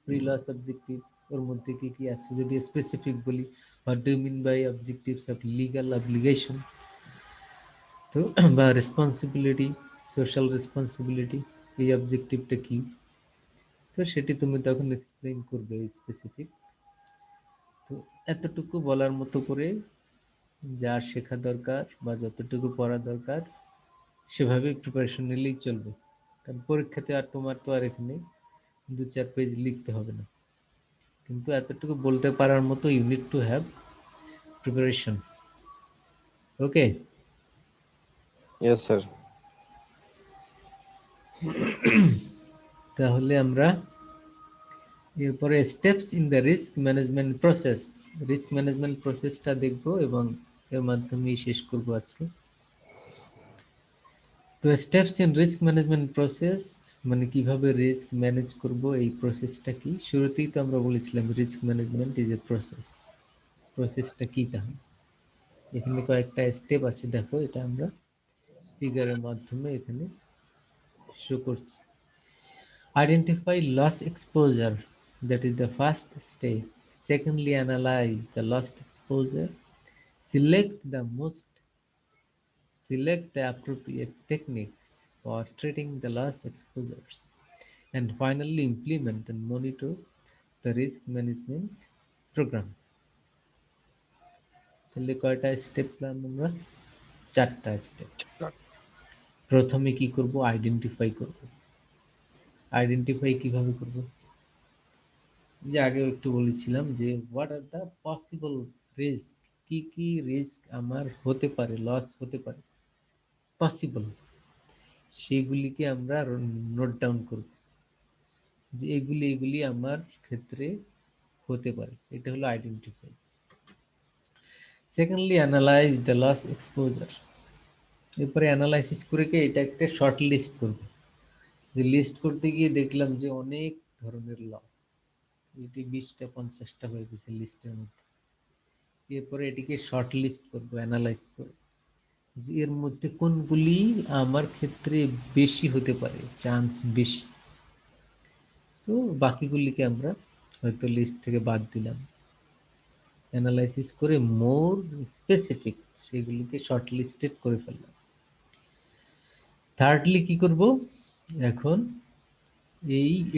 প্রি লস অবজেক্টিভ ওর মধ্যে কি কি আছে। যদি স্পেসিফিক বলি what do you mean by objectives of legal obligation, তো বা রেসপন্সিবিলিটি, সোশ্যাল রেসপন্সিবিলিটি, এই অবজেক্টিভটা কি, তো সেটি তুমি তখন এক্সপ্লেইন করবে স্পেসিফিক। তো এতটুকু বলার মতো করে যা শেখা দরকার বা যতটুকু পড়া দরকার সেভাবে প্রিপারেশন নিলেই চলবে। কারণ পরীক্ষাতে আর তোমার তো আর এখানে 2-4 পেজ লিখতে হবে না, কিন্তু এতটুকু বলতে পারার মতো you need to have preparation. Okay, yes sir. তাহলে আমরা এরপরে steps in the risk management process, risk management প্রসেসটা দেখব এবং এর মাধ্যমেই শেষ করব আজকে। তো steps in risk management process মানে কিভাবে রিস্ক ম্যানেজ করব, এই প্রসেসটা কি। শুরুতেই তো আমরা বলেছিলাম risk management is a process. প্রসেসটা কি তাহলে, এখানে কয়েকটা স্টেপ আছে, দেখো এটা আমরা ফিগারের মাধ্যমে এখানে শো করছি। Identify loss exposure, that is the first step. Secondly, analyze the loss exposure. Select the appropriate techniques for treating the loss exposures. And finally, implement and monitor the risk management program. তাহলে কয়টা স্টেপ প্ল্যান আমরা, 4টা স্টেপ। প্রথমে কি করব, আইডেন্টিফাই করব। আইডেন্টিফাই কিভাবে করব, যে আগেও একটু বলেছিলাম যে what are the possible risk, কি কি রিস্ক আমার হতে পারে, লস হতে পারে পসিবল, সেগুলিকে আমরা নোট ডাউন করব যে এগুলি এগুলি আমার ক্ষেত্রে হতে পারে, এটা হলো identify. Secondly analyse the loss exposure, এরপরে অ্যানালাইসিস করে কি এটা একটা শর্ট লিস্ট করব, যে লিস্ট করতে গিয়ে দেখলাম যে অনেক ধরনের লস, এটি 20টা 50টা হয়ে গেছে লিস্টের মধ্যে। এরপরে এটিকে শর্ট লিস্ট করবো, অ্যানালাইজ করব যে এর মধ্যে কোনগুলি আমার ক্ষেত্রে বেশি হতে পারে, চান্স বেশি, তো বাকিগুলিকে আমরা হয়তো লিস্ট থেকে বাদ দিলাম। অ্যানালাইসিস করে মোর স্পেসিফিক সেগুলিকে শর্ট লিস্টেড করে ফেললাম। থার্ডলি কি করব, এখন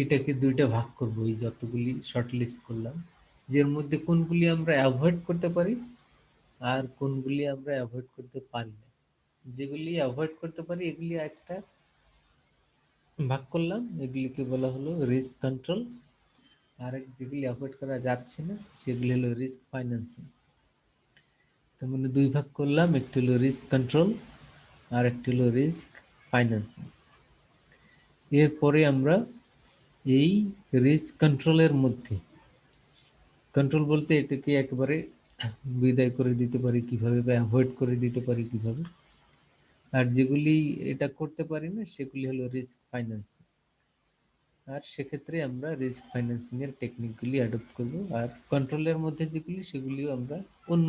এটাকে 2টা ভাগ করব, এই যতগুলি শর্ট লিস্ট করলাম, যে এর মধ্যে কোনগুলি আমরা অ্যাভয়েড করতে পারি আর কোনগুলি আমরা অ্যাভয়েড করতে পারি না। যেগুলি অ্যাভয়েড করতে পারি এগুলি একটা ভাগ করলাম, এগুলিকে বলা হলো রিস্ক কন্ট্রোল। আর যেগুলি অ্যাভয়েড করা যাচ্ছে না সেগুলি হলো রিস্ক ফাইন্যান্সিং। তার মানে 2 ভাগ করলাম, একটি হলো রিস্ক কন্ট্রোল আর একটি হলো রিস্ক ফাইন্যান্সিং। এরপরে আমরা এই রিস্ক কন্ট্রোলের মধ্যে, কন্ট্রোল বলতে এটাকে একেবারে বিদায় করে দিতে পারি কিভাবে, বা অ্যাভয়েড করে দিতে পারি কিভাবে, আর যেগুলি এটা করতে পারি না সেগুলি হলো রিস্ক ফাইন্যান্সিং। আর সেক্ষেত্রে আমরা রিস্ক ফাইন্যান্সিং এর টেকনিকগুলি অ্যাডপ্ট করব, আর কন্ট্রোলের মধ্যে যেগুলি সেগুলিও আমরা অন্য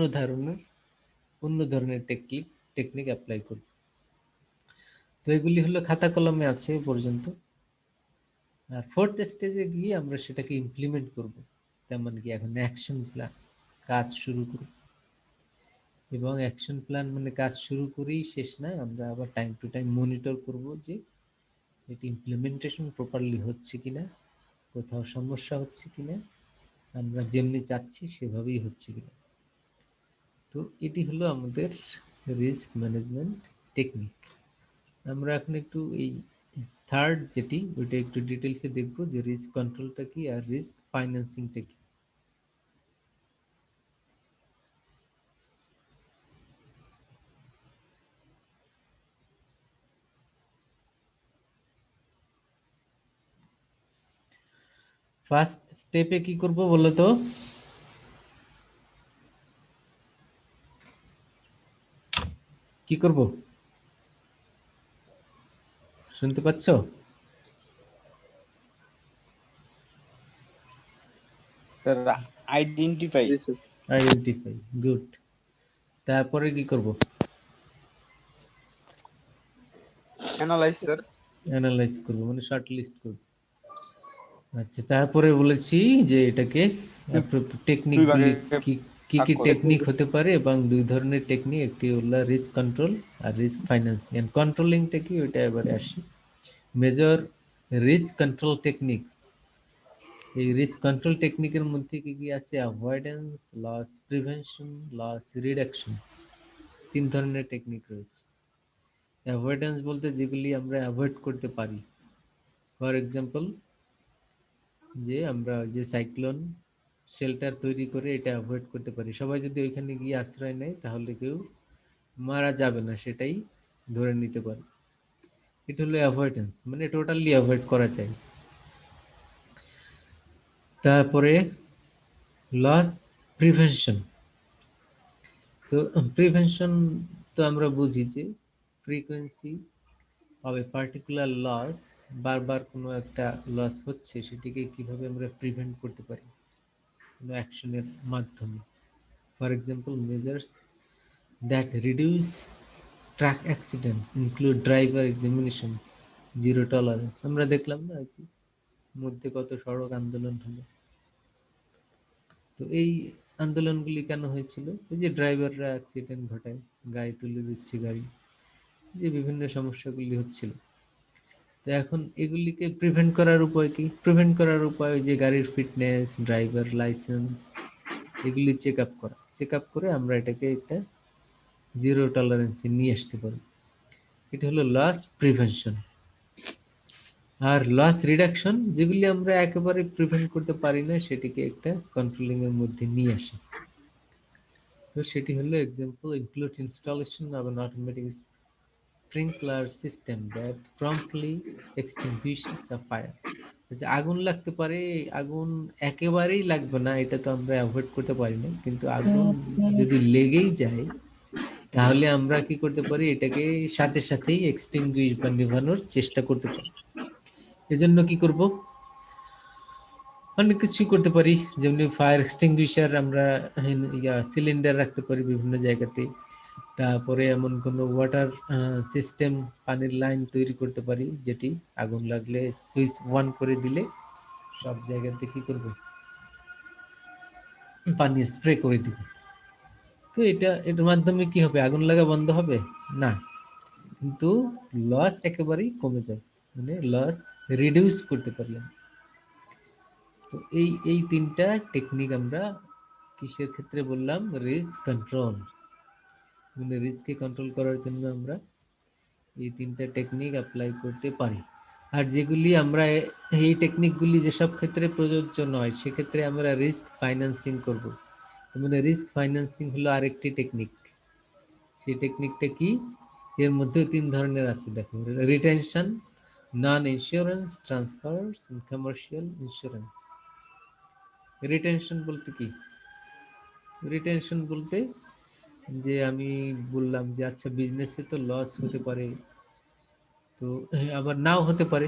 ধরনের টেকনিক অ্যাপ্লাই করব। তো এগুলি হলো খাতা কলমে আছে এ পর্যন্ত। আর ফোর্থ স্টেজে গিয়ে আমরা সেটাকে ইমপ্লিমেন্ট করব, তেমন কি এখন অ্যাকশন প্ল্যান, কাজ শুরু করব। এবং অ্যাকশন প্ল্যান মানে কাজ শুরু করেই শেষ না, আমরা আবার টাইম টু টাইম মনিটর করব যে এটি ইমপ্লিমেন্টেশন প্রপারলি হচ্ছে কিনা, কোথাও সমস্যা হচ্ছে কিনা, আমরা যেমনি চাচ্ছি সেভাবেই হচ্ছে কিনা। তো এটি হলো আমাদের রিস্ক ম্যানেজমেন্ট টেকনিক। আমরা এখন একটু এই থার্ড যেটি ওইটা একটু ডিটেলসে দেখবো যে রিস্ক কন্ট্রোলটা কি আর রিস্ক ফাইন্যান্সিংটা কি। ফার্স্ট স্টেপে কি করব বলো তো? কি করব শুনতে পাচ্ছ? Sir identify. জি স্যার। Identify, good. তারপরে কি করব? Analyse sir. অ্যানালাইজ করব, মানে শর্ট লিস্ট করব। আচ্ছা, তারপরে বলেছি যে এটাকে দুই ভাগে টেকনিকগুলি কি কি ভাগ কি করো। টেকনিক হতে পারে, এবং দুই ধরনের টেকনিক, একটি হলো রিস্ক কন্ট্রোল আর রিস্ক ফাইন্যান্সিং। এন্ড কন্ট্রোলিংটা কি ওইটা এবারে আসি। Major risk control techniques. এই রিস্ক কন্ট্রোল টেকনিকের মধ্যে কি কি আছে? Avoidance, loss prevention, loss reduction, তিন ধরনের টেকনিক রয়েছে। অ্যাভয়েডেন্স বলতে যেগুলি আমরা অ্যাভয়েড করতে পারি, ফর এক্সাম্পল যে আমরা যে সাইক্লোন শেল্টার তৈরি করে এটা অ্যাভয়েড করতে পারি। সবাই যদি ওইখানে গিয়ে আশ্রয় নেয় তাহলে কেউ মারা যাবে না, সেটাই ধরে নিতে পারি। এটা হলো অ্যাভয়েডেন্স, মানে টোটালি অ্যাভয়েড করা যায়। তারপরে লস প্রিভেনশন। তো প্রিভেনশন তো আমরা বুঝি যে frequency of a particular loss, বারবার কোনো একটা লস হচ্ছে সেটিকে কিভাবে আমরা প্রিভেন্ট করতে পারি কোনো অ্যাকশনের মাধ্যমে। For example, measures that reduce truck accidents include driver examinations, zero tolerance. আমরা দেখলাম না যে মধ্যে কত সড়ক আন্দোলন হলো। তো এই আন্দোলনগুলি কেন হয়েছিল? এই যে ড্রাইভাররা অ্যাক্সিডেন্ট ঘটায়, গায়ে তুলে দিচ্ছে গাড়ি, যে বিভিন্ন সমস্যাগুলি হচ্ছিল। তো এখন এগুলিকে প্রিভেন্ট করার উপায় কি? প্রিভেন্ট করার উপায় ওই যে গাড়ির ফিটনেস, ড্রাইভার লাইসেন্স, এগুলি চেক আপ করা। চেক আপ করে আমরা এটাকে একটা জিরো টলারেন্সে নিয়ে আসতে পারি। এটা হলো লস প্রিভেনশন। আর লস রিডাকশন, যেগুলি আমরা একেবারে প্রিভেন্ট করতে পারি না, সেটিকে একটা কন্ট্রোলিং এর মধ্যে নিয়ে আসে। তো সেটি হলো example include installation of an automatic sprinkler system that promptly extinguishes a fire. আগুন লাগতে পারে, আগুন একেবারেই লাগবে না, এটা তো আমরা অ্যাভয়েড করতে পারি না, কিন্তু আগুন যদি লেগেই যায় তাহলে আমরা কি করতে পারি? এটাকে সাথে সাথেই এক্সটিংগুইশ বা নেভানোর চেষ্টা করতে পারি। এজন্য কি করব? অনেক কিছুই করতে পারি, যেমনি ফায়ার এক্সটিংগুইশার আমরা সিলিন্ডার রাখতে পারি বিভিন্ন জায়গাতে। তারপরে এমন কোনো ওয়াটার সিস্টেম, পানির লাইন তৈরি করতে পারি, যেটি আগুন লাগলে সুইচ অন করে দিলে সব জায়গাতে কি করবে? পানি স্প্রে করে দিবে। তো এটার মাধ্যমে কি হবে? আগুন লাগা বন্ধ হবে না, কিন্তু লস একেবারেই কমে যায়, মানে লস রিডিউস করতে পারি আমরা। তো এই তিনটা টেকনিক আমরা কিসের ক্ষেত্রে বললাম? Risk control. মানে রিস্ককে কন্ট্রোল করার জন্য আমরা এই তিনটা টেকনিক অ্যাপ্লাই করতে পারি। আর যেগুলি আমরা এই টেকনিকগুলি যেসব ক্ষেত্রে প্রযোজ্য নয় সেক্ষেত্রে আমরা রিস্ক ফাইন্যান্সিং করব। মানে রিস্ক ফাইন্যান্সিং হলো আরেকটি টেকনিক। সেই টেকনিকটা কি? এর মধ্যে তিন ধরনের আছে, দেখো। রিটেনশন, নন ইন্স্যুরেন্স ট্রান্সফারস, কমার্শিয়াল ইন্স্যুরেন্স। রিটেনশন বলতে কি? রিটেনশন বলতে যে আমি বললাম যে আচ্ছা বিজনেসে তো লস হতে পারে, তো আবার নাও হতে পারে,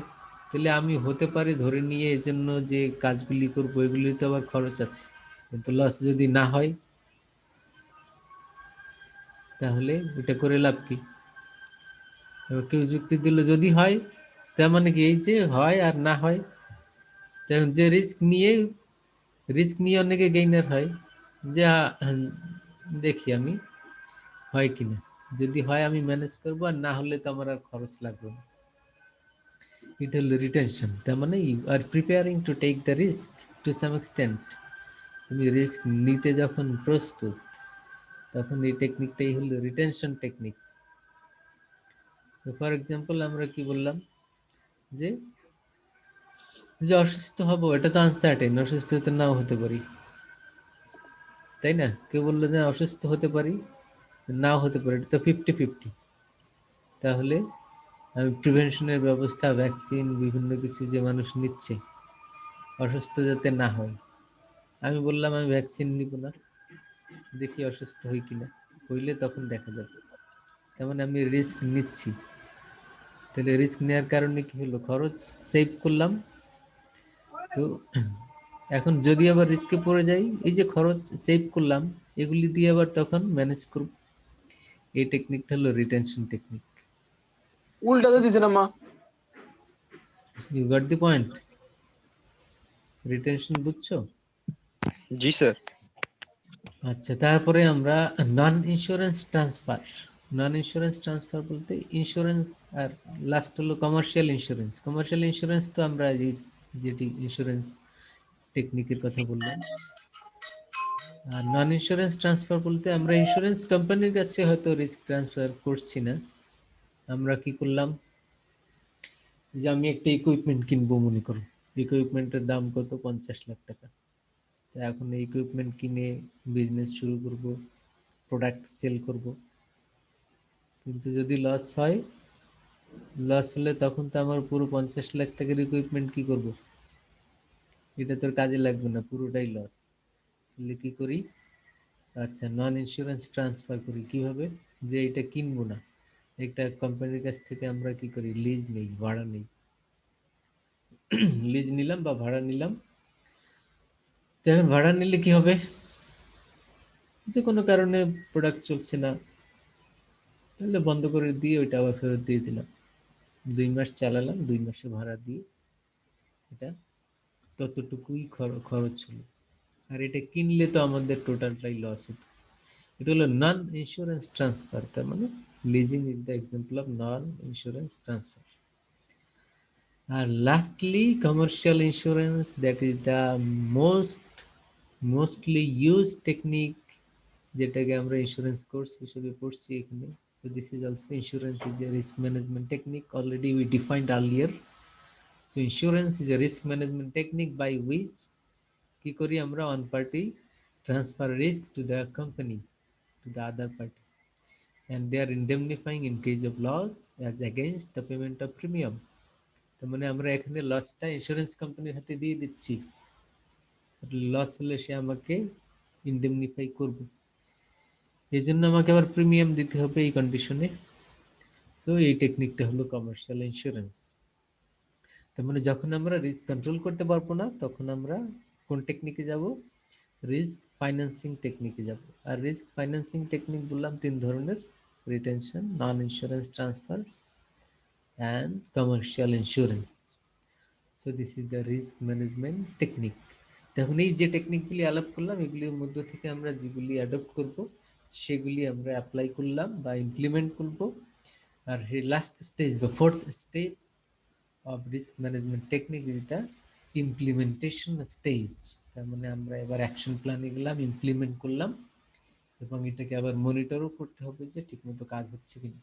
তাহলে আমি হতে পারে ধরে নিয়ে এর জন্য যে কাজগুলি করবো এগুলির তো আবার খরচ আছে, কিন্তু লস যদি না হয় তাহলে এটা করে লাভ কি? এবার কেউ যুক্তি দিল যদি হয়, তার মানে কি এই যে হয় আর না হয় এখন যে রিস্ক নিয়ে অনেকে গেইনার হয়, যে দেখি আমি হয় কিনা, যদি হয় আমি ম্যানেজ করবো, আর না হলে তো আমার আর খরচ লাগবে না। এটা হলো রিটেনশন। তার মানে you are preparing to take the risk to some extent. তুমি রিস্ক নিতে যখন প্রস্তুত, তখন এই টেকনিকটাই হলো রিটেনশন টেকনিক। ফর এক্সাম্পল আমরা কি বললাম, যে যে অসুস্থ হব, এটা তো আনসার্টেন, অসুস্থ হতে নাও হতে পারি, তাই না? কেউ বললো যে অসুস্থ হতে পারি, নাও হতে পারে, এটা তো 50-50। তাহলে আমি প্রিভেনশনের ব্যবস্থা, ভ্যাকসিন, বিভিন্ন কিছু যে মানুষ নিচ্ছে অসুস্থ যাতে না হয়, আমি বললাম আমি ভ্যাকসিন নিব না, দেখি অসুস্থ হই কিনা, হইলে তখন দেখা যাবে। তার মানে আমি রিস্ক নিচ্ছি। তাহলে রিস্ক নেওয়ার কারণে কি হলো, খরচ সেভ করলাম। তো এখন যদি আবার রিস্কে পড়ে যাই, এই যে খরচ সেভ করলাম, এগুলি দিয়ে আবার তখন ম্যানেজ করব। এই টেকনিকটা হলো রিটেনশন টেকনিক। উল্টাতে দিছে না মা। You got the point? Retention বুঝছো? জি স্যার। আচ্ছা, তারপরে আমরা non insurance transfer. Non insurance transfer বলতে ইন্স্যুরেন্স, আর লাস্ট হলো কমার্শিয়াল ইন্স্যুরেন্স। কমার্শিয়াল ইন্স্যুরেন্স তো আমরা যেটি ইন্স্যুরেন্স টেকনিকের কথা বললাম। আর নন ইন্স্যুরেন্স ট্রান্সফার বলতে আমরা ইন্স্যুরেন্স কোম্পানির কাছে হয়তো রিস্ক ট্রান্সফার করছি না, আমরা কি করলাম, যে আমি একটা ইকুইপমেন্ট কিনবো, মনে করো ইকুইপমেন্টের দাম কত, 50 লাখ টাকা। তো এখন এই ইকুইপমেন্ট কিনে বিজনেস শুরু করব, প্রোডাক্ট সেল করব, কিন্তু যদি লস হয়, লস হলে তখন তো আমার পুরো 50 লাখ টাকার ইকুইপমেন্ট কি করব, এটা তোর কাজে লাগবে না, পুরোটাই লস। তাহলে কি করি, আচ্ছা নন ইন্স্যুরেন্স ট্রান্সফার করি। কিভাবে, যে এটা কিনবো না, একটা কোম্পানির কাছ থেকে আমরা কি করি, লিজ নেই, ভাড়া নেই। লিজ নিলাম বা ভাড়া নিলাম। তো এখন ভাড়া নিলে কি হবে, যে কোনো কারণে প্রোডাক্ট চলছে না, তাহলে বন্ধ করে দিয়ে ওইটা আবার ফেরত দিয়ে দিলাম। 2 মাস চালালাম, 2 মাসে ভাড়া দিয়ে, এটা ততটুকুই খরচ হলো। আর এটা কিনলে তো আমাদের টোটালটাই লস হতো। এটা হলো নন ইন্স্যুরেন্স ট্রান্সফার। তার মানে leasing is the example of non insurance transfer. আর lastly commercial insurance, that is the mostly use technique, যেটাকে আমরা ইন্স্যুরেন্স কোর্স হিসেবে পড়ছি এখানে। So this is also insurance is a risk management technique, already we defined earlier. So insurance is a risk management technique by which কি করি আমরা, one party transfer risk to the company, to the other party, and they are indemnifying in case of loss as against the payment of premium. তার মানে আমরা এখানে লসটা ইন্স্যুরেন্স কোম্পানির হাতে দিয়ে দিচ্ছি, লস হলে সে আমাকে ইন্ডেমনিফাই করবে, এই জন্য আমাকে আবার প্রিমিয়াম দিতে হবে এই কন্ডিশনে। তো এই টেকনিকটা হলো কমার্শিয়াল ইন্স্যুরেন্স। তার মানে যখন আমরা রিস্ক কন্ট্রোল করতে পারবো না, তখন আমরা কোন টেকনিকে যাব, রিস্ক ফাইন্যান্সিং টেকনিকে যাব। আর রিস্ক ফাইন্যান্সিং টেকনিক বললাম 3 ধরনের, retention, non insurance transfer, and commercial insurance. So this is the risk management technique. তখন এই যে টেকনিকগুলি আলাপ করলাম, এগুলির মধ্য থেকে আমরা যেগুলি অ্যাডপ্ট করব, সেগুলি আমরা অ্যাপ্লাই করলাম বা ইমপ্লিমেন্ট করব। আর লাস্ট স্টেজ বা fourth stage of risk management technique is the implementation stage. তার মানে আমরা এবার অ্যাকশন প্ল্যানে গেলাম, ইমপ্লিমেন্ট করলাম, এবং এটাকে আবার মনিটরও করতে হবে যে ঠিকমতো কাজ হচ্ছে কিনা।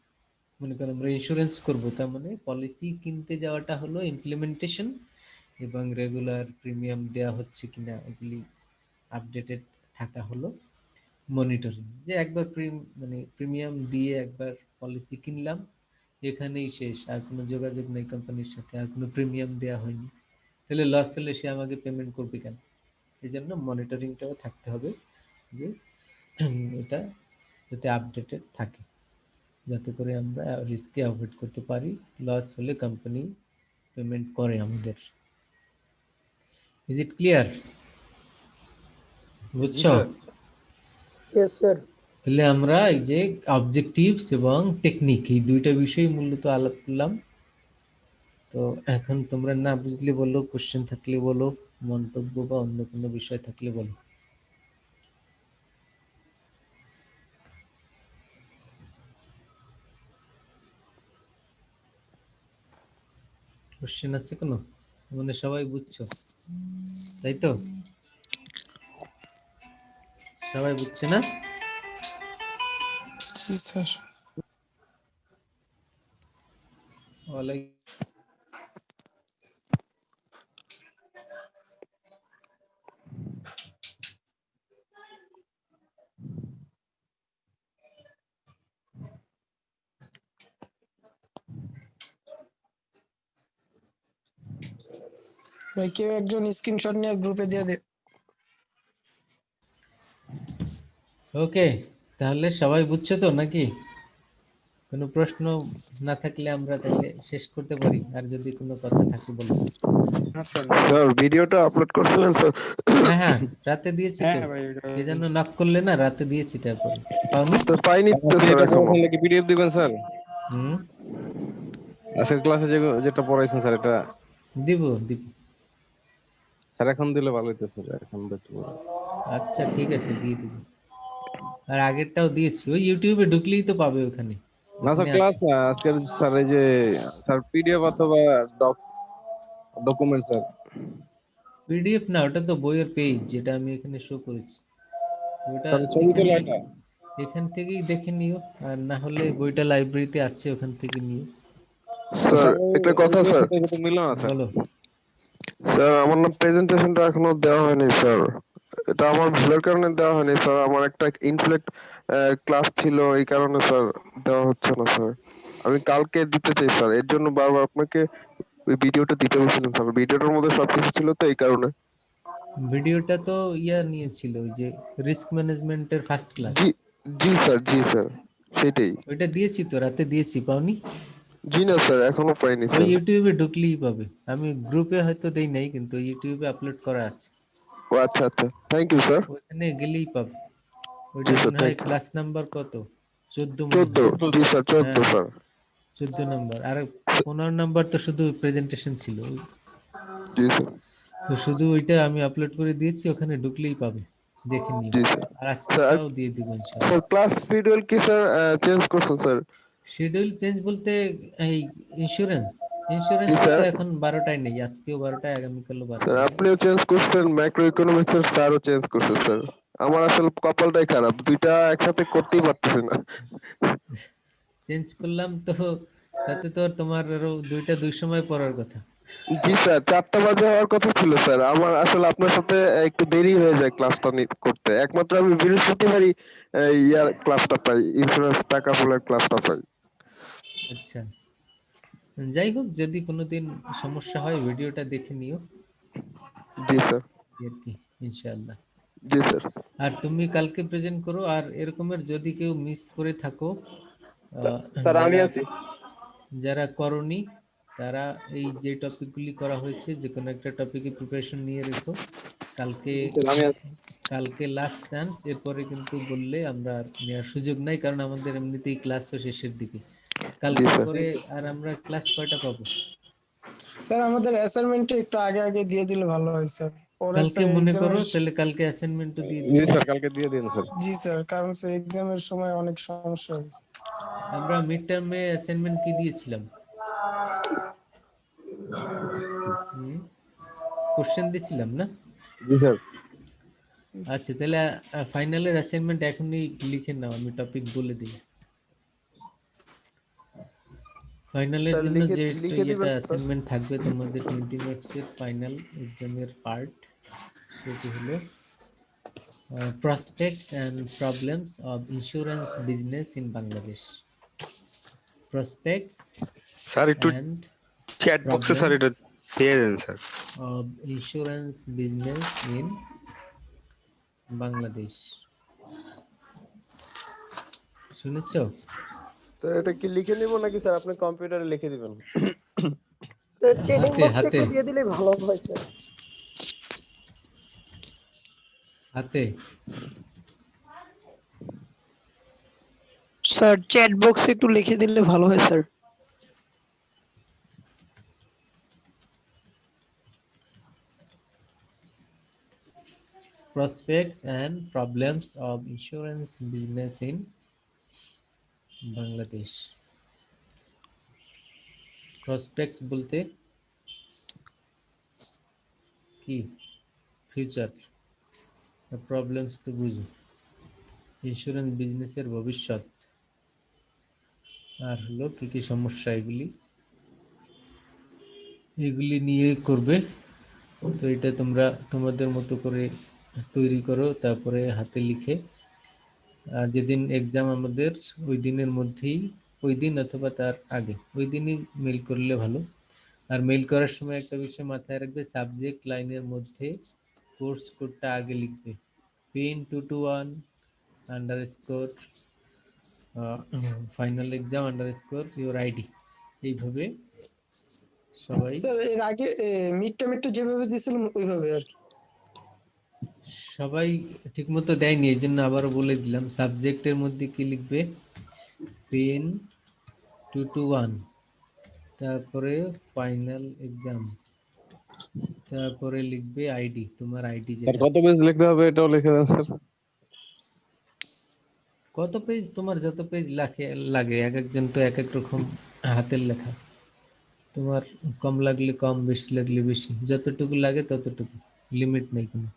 মনে করেন আমরা ইন্স্যুরেন্স করব, তার মানে পলিসি কিনতে যাওয়াটা হলো ইমপ্লিমেন্টেশন, এবং রেগুলার প্রিমিয়াম দেওয়া হচ্ছে কিনা এগুলি আপডেটেড থাকা হলো মনিটরিং। যে একবার মানে প্রিমিয়াম দিয়ে একবার পলিসি কিনলাম, এখানেই শেষ, আর কোনো যোগাযোগ নেই কোম্পানির সাথে, আর কোনো প্রিমিয়াম দেওয়া হয়নি, তাহলে লস হলে সে আমাকে পেমেন্ট করবে কেন? এই জন্য মনিটরিংটাও থাকতে হবে, যে এটা যাতে আপডেটেড থাকে, যাতে করে আমরা রিস্কে অ্যাভয়েড করতে পারি, লস হলে কোম্পানি পেমেন্ট করে আমাদের। Is it clear? জি বুঝছো? স্যার। Yes sir. তাহলে আমরা এই যে অবজেক্টিভস এবং টেকনিক, এই দুইটা বিষয় মূলত আলাপ করলাম। তো এখন তোমরা না বুঝলে বলো, কোশ্চেন থাকলে বলো, মন্তব্য বা অন্য কোনো বিষয় থাকলে বলো। কোশ্চেন আছে কোনো? মানে সবাই বুঝছো, তাই তো? সবাই বুঝছে না? জি স্যার। ওয়ালাইকুম। ভাই কেউ একজন স্ক্রিনশট নিয়ে গ্রুপে দিয়ে দে। ওকে, তাহলে সবাই বুঝছো তো নাকি? কোনো প্রশ্ন না থাকলে আমরা তাহলে শেষ করতে পারি, আর যদি কোনো কথা থাকে বলো। স্যার ভিডিওটা আপলোড করছিলেন স্যার? হ্যাঁ হ্যাঁ, রাতে দিয়েছি তো। হ্যাঁ ভাই কে যেন নক করলে না, রাতে দিয়েছি, তারপরে পাওনি? তো পাইনি তো স্যার এটা এখনো। পড়াচ্ছেন নাকি পিডিএফ দিবেন স্যার? হুম, আজকের ক্লাসে যেটা পড়াইছেন স্যার এটা দিব দিব। স্যার এখন দিলে ভালো হতো স্যার, এখন তো একটু আচ্ছা ঠিক আছে, দিয়ে দিব। আর আগেরটাও দিয়েছি, ওই ইউটিউবে ঢুকলেই তো পাবে ওখানে। না স্যার ওখানে ক্লাস আছে না আজকের স্যার, এই যে স্যার পিডিএফ অথবা ডকুমেন্ট স্যার। পিডিএফ না, ওটা তো বইয়ের পেজ, যেটা আমি এখানে শো করেছি। তো ওটা স্যার ছবি এখানে, তোলা এটা এখান থেকেই দেখে নিও, আর না হলে বইটা লাইব্রেরিতে আছে, ওখান থেকে নিও। স্যার স্যার একটা কথা ওইগুলোর স্যার। সাথে এটা মিলল না স্যার। বলো। স্যার আমার না প্রেজেন্টেশনটা এখনো দেওয়া হয়নি স্যার। এটা আমার ভুলের কারণে দেওয়া হয়নি স্যার। আমার একটা ইনফ্লেক্ট ক্লাস ছিল, এই কারণে স্যার দেওয়া হচ্ছে না স্যার। আমি কালকে দিতে চাই স্যার, এর জন্য বারবার আপনাকে ওই ভিডিওটা দিতে বলছিলাম স্যার। ভিডিওটার মধ্যে সবকিছু ছিল তো, এই কারণে। ভিডিওটা তো নিয়েছিল, ওই যে রিস্ক ম্যানেজমেন্টের ফার্স্ট ক্লাস। জি জি স্যার, জি স্যার, সেটাই। ওইটা দিয়েছি তো, রাতে দিয়েছি, পাওনি? জি না স্যার, এখনো পাইনি ওই স্যার। ইউটিউবে ঢুকলেই পাবে। আমি গ্রুপে হয়তো দেই নাই, কিন্তু ইউটিউবে আপলোড করা আছে। ও আচ্ছা আচ্ছা, থ্যাংক ইউ স্যার। ওখানে গেলেই পাবে। জি ওইটার স্যার, মনে হয় থ্যাংক ইউ। ক্লাস নাম্বার কত, 14 মনে 14, হয়। জি স্যার, 14 হ্যাঁ, স্যার। 14 নাম্বার। আর 15 নাম্বার তো শুধু প্রেজেন্টেশন ছিল। জি স্যার, তো শুধু ওইটা আমি আপলোড করে দিয়েছি, ওখানে ঢুকলেই পাবে, দেখে নিও। জি স্যার। আর স্যার আজকেরটাও দিয়ে দিব ইনশাআল্লাহ। স্যার ক্লাস শিডিউল কি স্যার চেঞ্জ করছেন স্যার? শিডিউল চেঞ্জ বলতে, এই ইন্স্যুরেন্স, জি ইন্স্যুরেন্সটা তো স্যার। এখন 12টায় নেই, আজকেও 12টায়, আগামীকালও স্যার 12টায় নেই। আপনিও চেঞ্জ করছেন, ম্যাক্রো ইকোনমিক্সের স্যারও চেঞ্জ করছে স্যার। আমার আসলে কপালটাই খারাপ, দুইটা একসাথে করতেই পারতেছি না। চেঞ্জ করলাম তো, তাতে তো আর তোমার আরো দুইটা দুই সময় পড়ার কথা। জি স্যার, 4টা বাজে হওয়ার কথা ছিল স্যার। আমার আসলে আপনার সাথে একটু দেরি হয়ে যায় ক্লাসটা করতে। একমাত্র আমি বৃহস্পতিবারই ইয়ার ক্লাসটা পাই, ইন্স্যুরেন্স টাকা ফুলের ক্লাসটা পাই। আচ্ছা, যাই হোক, যদি কোনোদিন সমস্যা হয় ভিডিওটা দেখে নিও, জি স্যার। এই আর কি, ইনশাআল্লাহ। জি স্যার। আর তুমি কালকে প্রেজেন্ট করো, আর এরকমের যদি কেউ মিস করে থাকো, স্যার আমি যারা আছি। যারা করনি, তারা এই যে টপিকগুলি করা হয়েছে, যে কোনো একটা টপিকে প্রিপারেশন নিয়ে রেখো। কালকে, জি স্যার আমি আছি। কালকে লাস্ট চান্স, এরপরে কিন্তু বললে আমরা আর নেওয়ার সুযোগ নাই, কারণ আমাদের এমনিতেই ক্লাসও শেষের দিকে। জি কালকের স্যার। পরে আর আমরা ক্লাস কয়টা পাবো? স্যার আমাদের অ্যাসাইনমেন্টটা একটু আগে আগে দিয়ে দিলে ভালো হয় স্যার। পরে কালকে স্যার মনে করো, এক্সামের। তাহলে কালকে অ্যাসাইনমেন্টও দিয়ে জি দিও। স্যার কালকে দিয়ে দিন স্যার। জি স্যার, কারণ স্যার এক্সামের সময় অনেক সমস্যা হয়েছে। আমরা মিড টার্মে অ্যাসাইনমেন্ট কি দিয়েছিলাম? হুম, কোশ্চেন দিয়েছিলাম না? জি স্যার। আচ্ছা, তাহলে ফাইনালের অ্যাসাইনমেন্ট এখনই লিখে নাও, আমি টপিক বলে দিই। ফাইনালের স্যার জন্য লিখে যে লিখে ইয়েটা দিবেন স্যার। অ্যাসাইনমেন্ট থাকবে তোমাদের 20 মার্কসের ফাইনাল এক্সামের পার্ট, সেটি হলো prospects and problems of insurance business in Bangladesh. Prospects sir একটু and চ্যাট বক্সে স্যার problems এটা দিয়ে দেন sir. of insurance business in Bangladesh. শুনেছো? স্যার এটা কি লিখে নিব নাকি স্যার আপনি কম্পিউটারে লিখে দিবেন? ট্রেডিং হাতে বক্সে হাতে একটু দিয়ে দিলে ভালো হয় স্যার। হাতে। স্যার চ্যাট বক্সে একটু লিখে দিলে ভালো হয় sir. prospects and problems of insurance business in Bangladesh. Prospects বলতে কি ফিউচার, প্রবলেমস তো বুঝো, ইন্স্যুরেন্স বিজনেসের ভবিষ্যৎ, আর হলো কি কি সমস্যা, এগুলি নিয়ে করবে। তো এটা তোমরা তোমাদের মতো করে তৈরি করো, তারপরে হাতে লিখে, আর যেদিন এক্সাম আমাদের ওই দিনের মধ্যেই, ওই দিন অথবা তার আগে, ওই দিনই মেল করলে ভালো। আর মেল করার সময় একটা বিষয় মাথায় রাখবে, সাবজেক্ট লাইনের মধ্যে কোর্স কোডটা আগে লিখবে, pin 221 underscore final exam underscore your ID, এইভাবে সবাই স্যার এর আগে মিডটা যেভাবে দিয়েছিলাম ওইভাবে আর কি। সবাই ঠিকমতো দেয়নি, এই জন্য আবারও বলে দিলাম। সাবজেক্টের মধ্যে কি লিখবে, পেন 221, তারপরে ফাইনাল এক্সাম, তারপরে লিখবে আইডি, তোমার আইডি স্যার যেটা। কত পেজ লিখতে হবে এটাও লিখে দেন স্যার। কত পেজ তোমার যত পেজ লাগে, এক একজন তো এক এক রকম হাতের লেখা, তোমার কম লাগলে কম, বেশি লাগলে বেশি, যতটুকু লাগে ততটুকু, লিমিট নেই কোনো।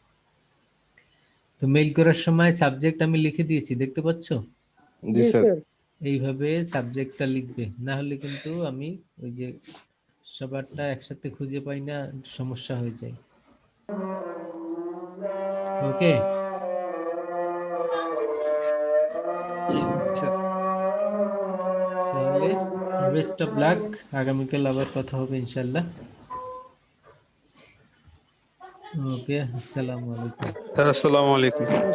তো মেইল করার সময় সাবজেক্ট আমি লিখে দিয়েছি, দেখতে পাচ্ছ? জি জি স্যার। স্যার। এইভাবে সাবজেক্টটা লিখবে, না হলে কিন্তু আমি ওই যে সবারটা একসাথে খুঁজে পাই না, সমস্যা হয়ে যায়। ওকে, তাহলে বেস্ট অফ লাক, আগামীকাল আবার কথা হবে ইনশাল্লাহ। ওকে, আসসালামু আলাইকুম। স্যার আসসালামু আলাইকুম। স্যার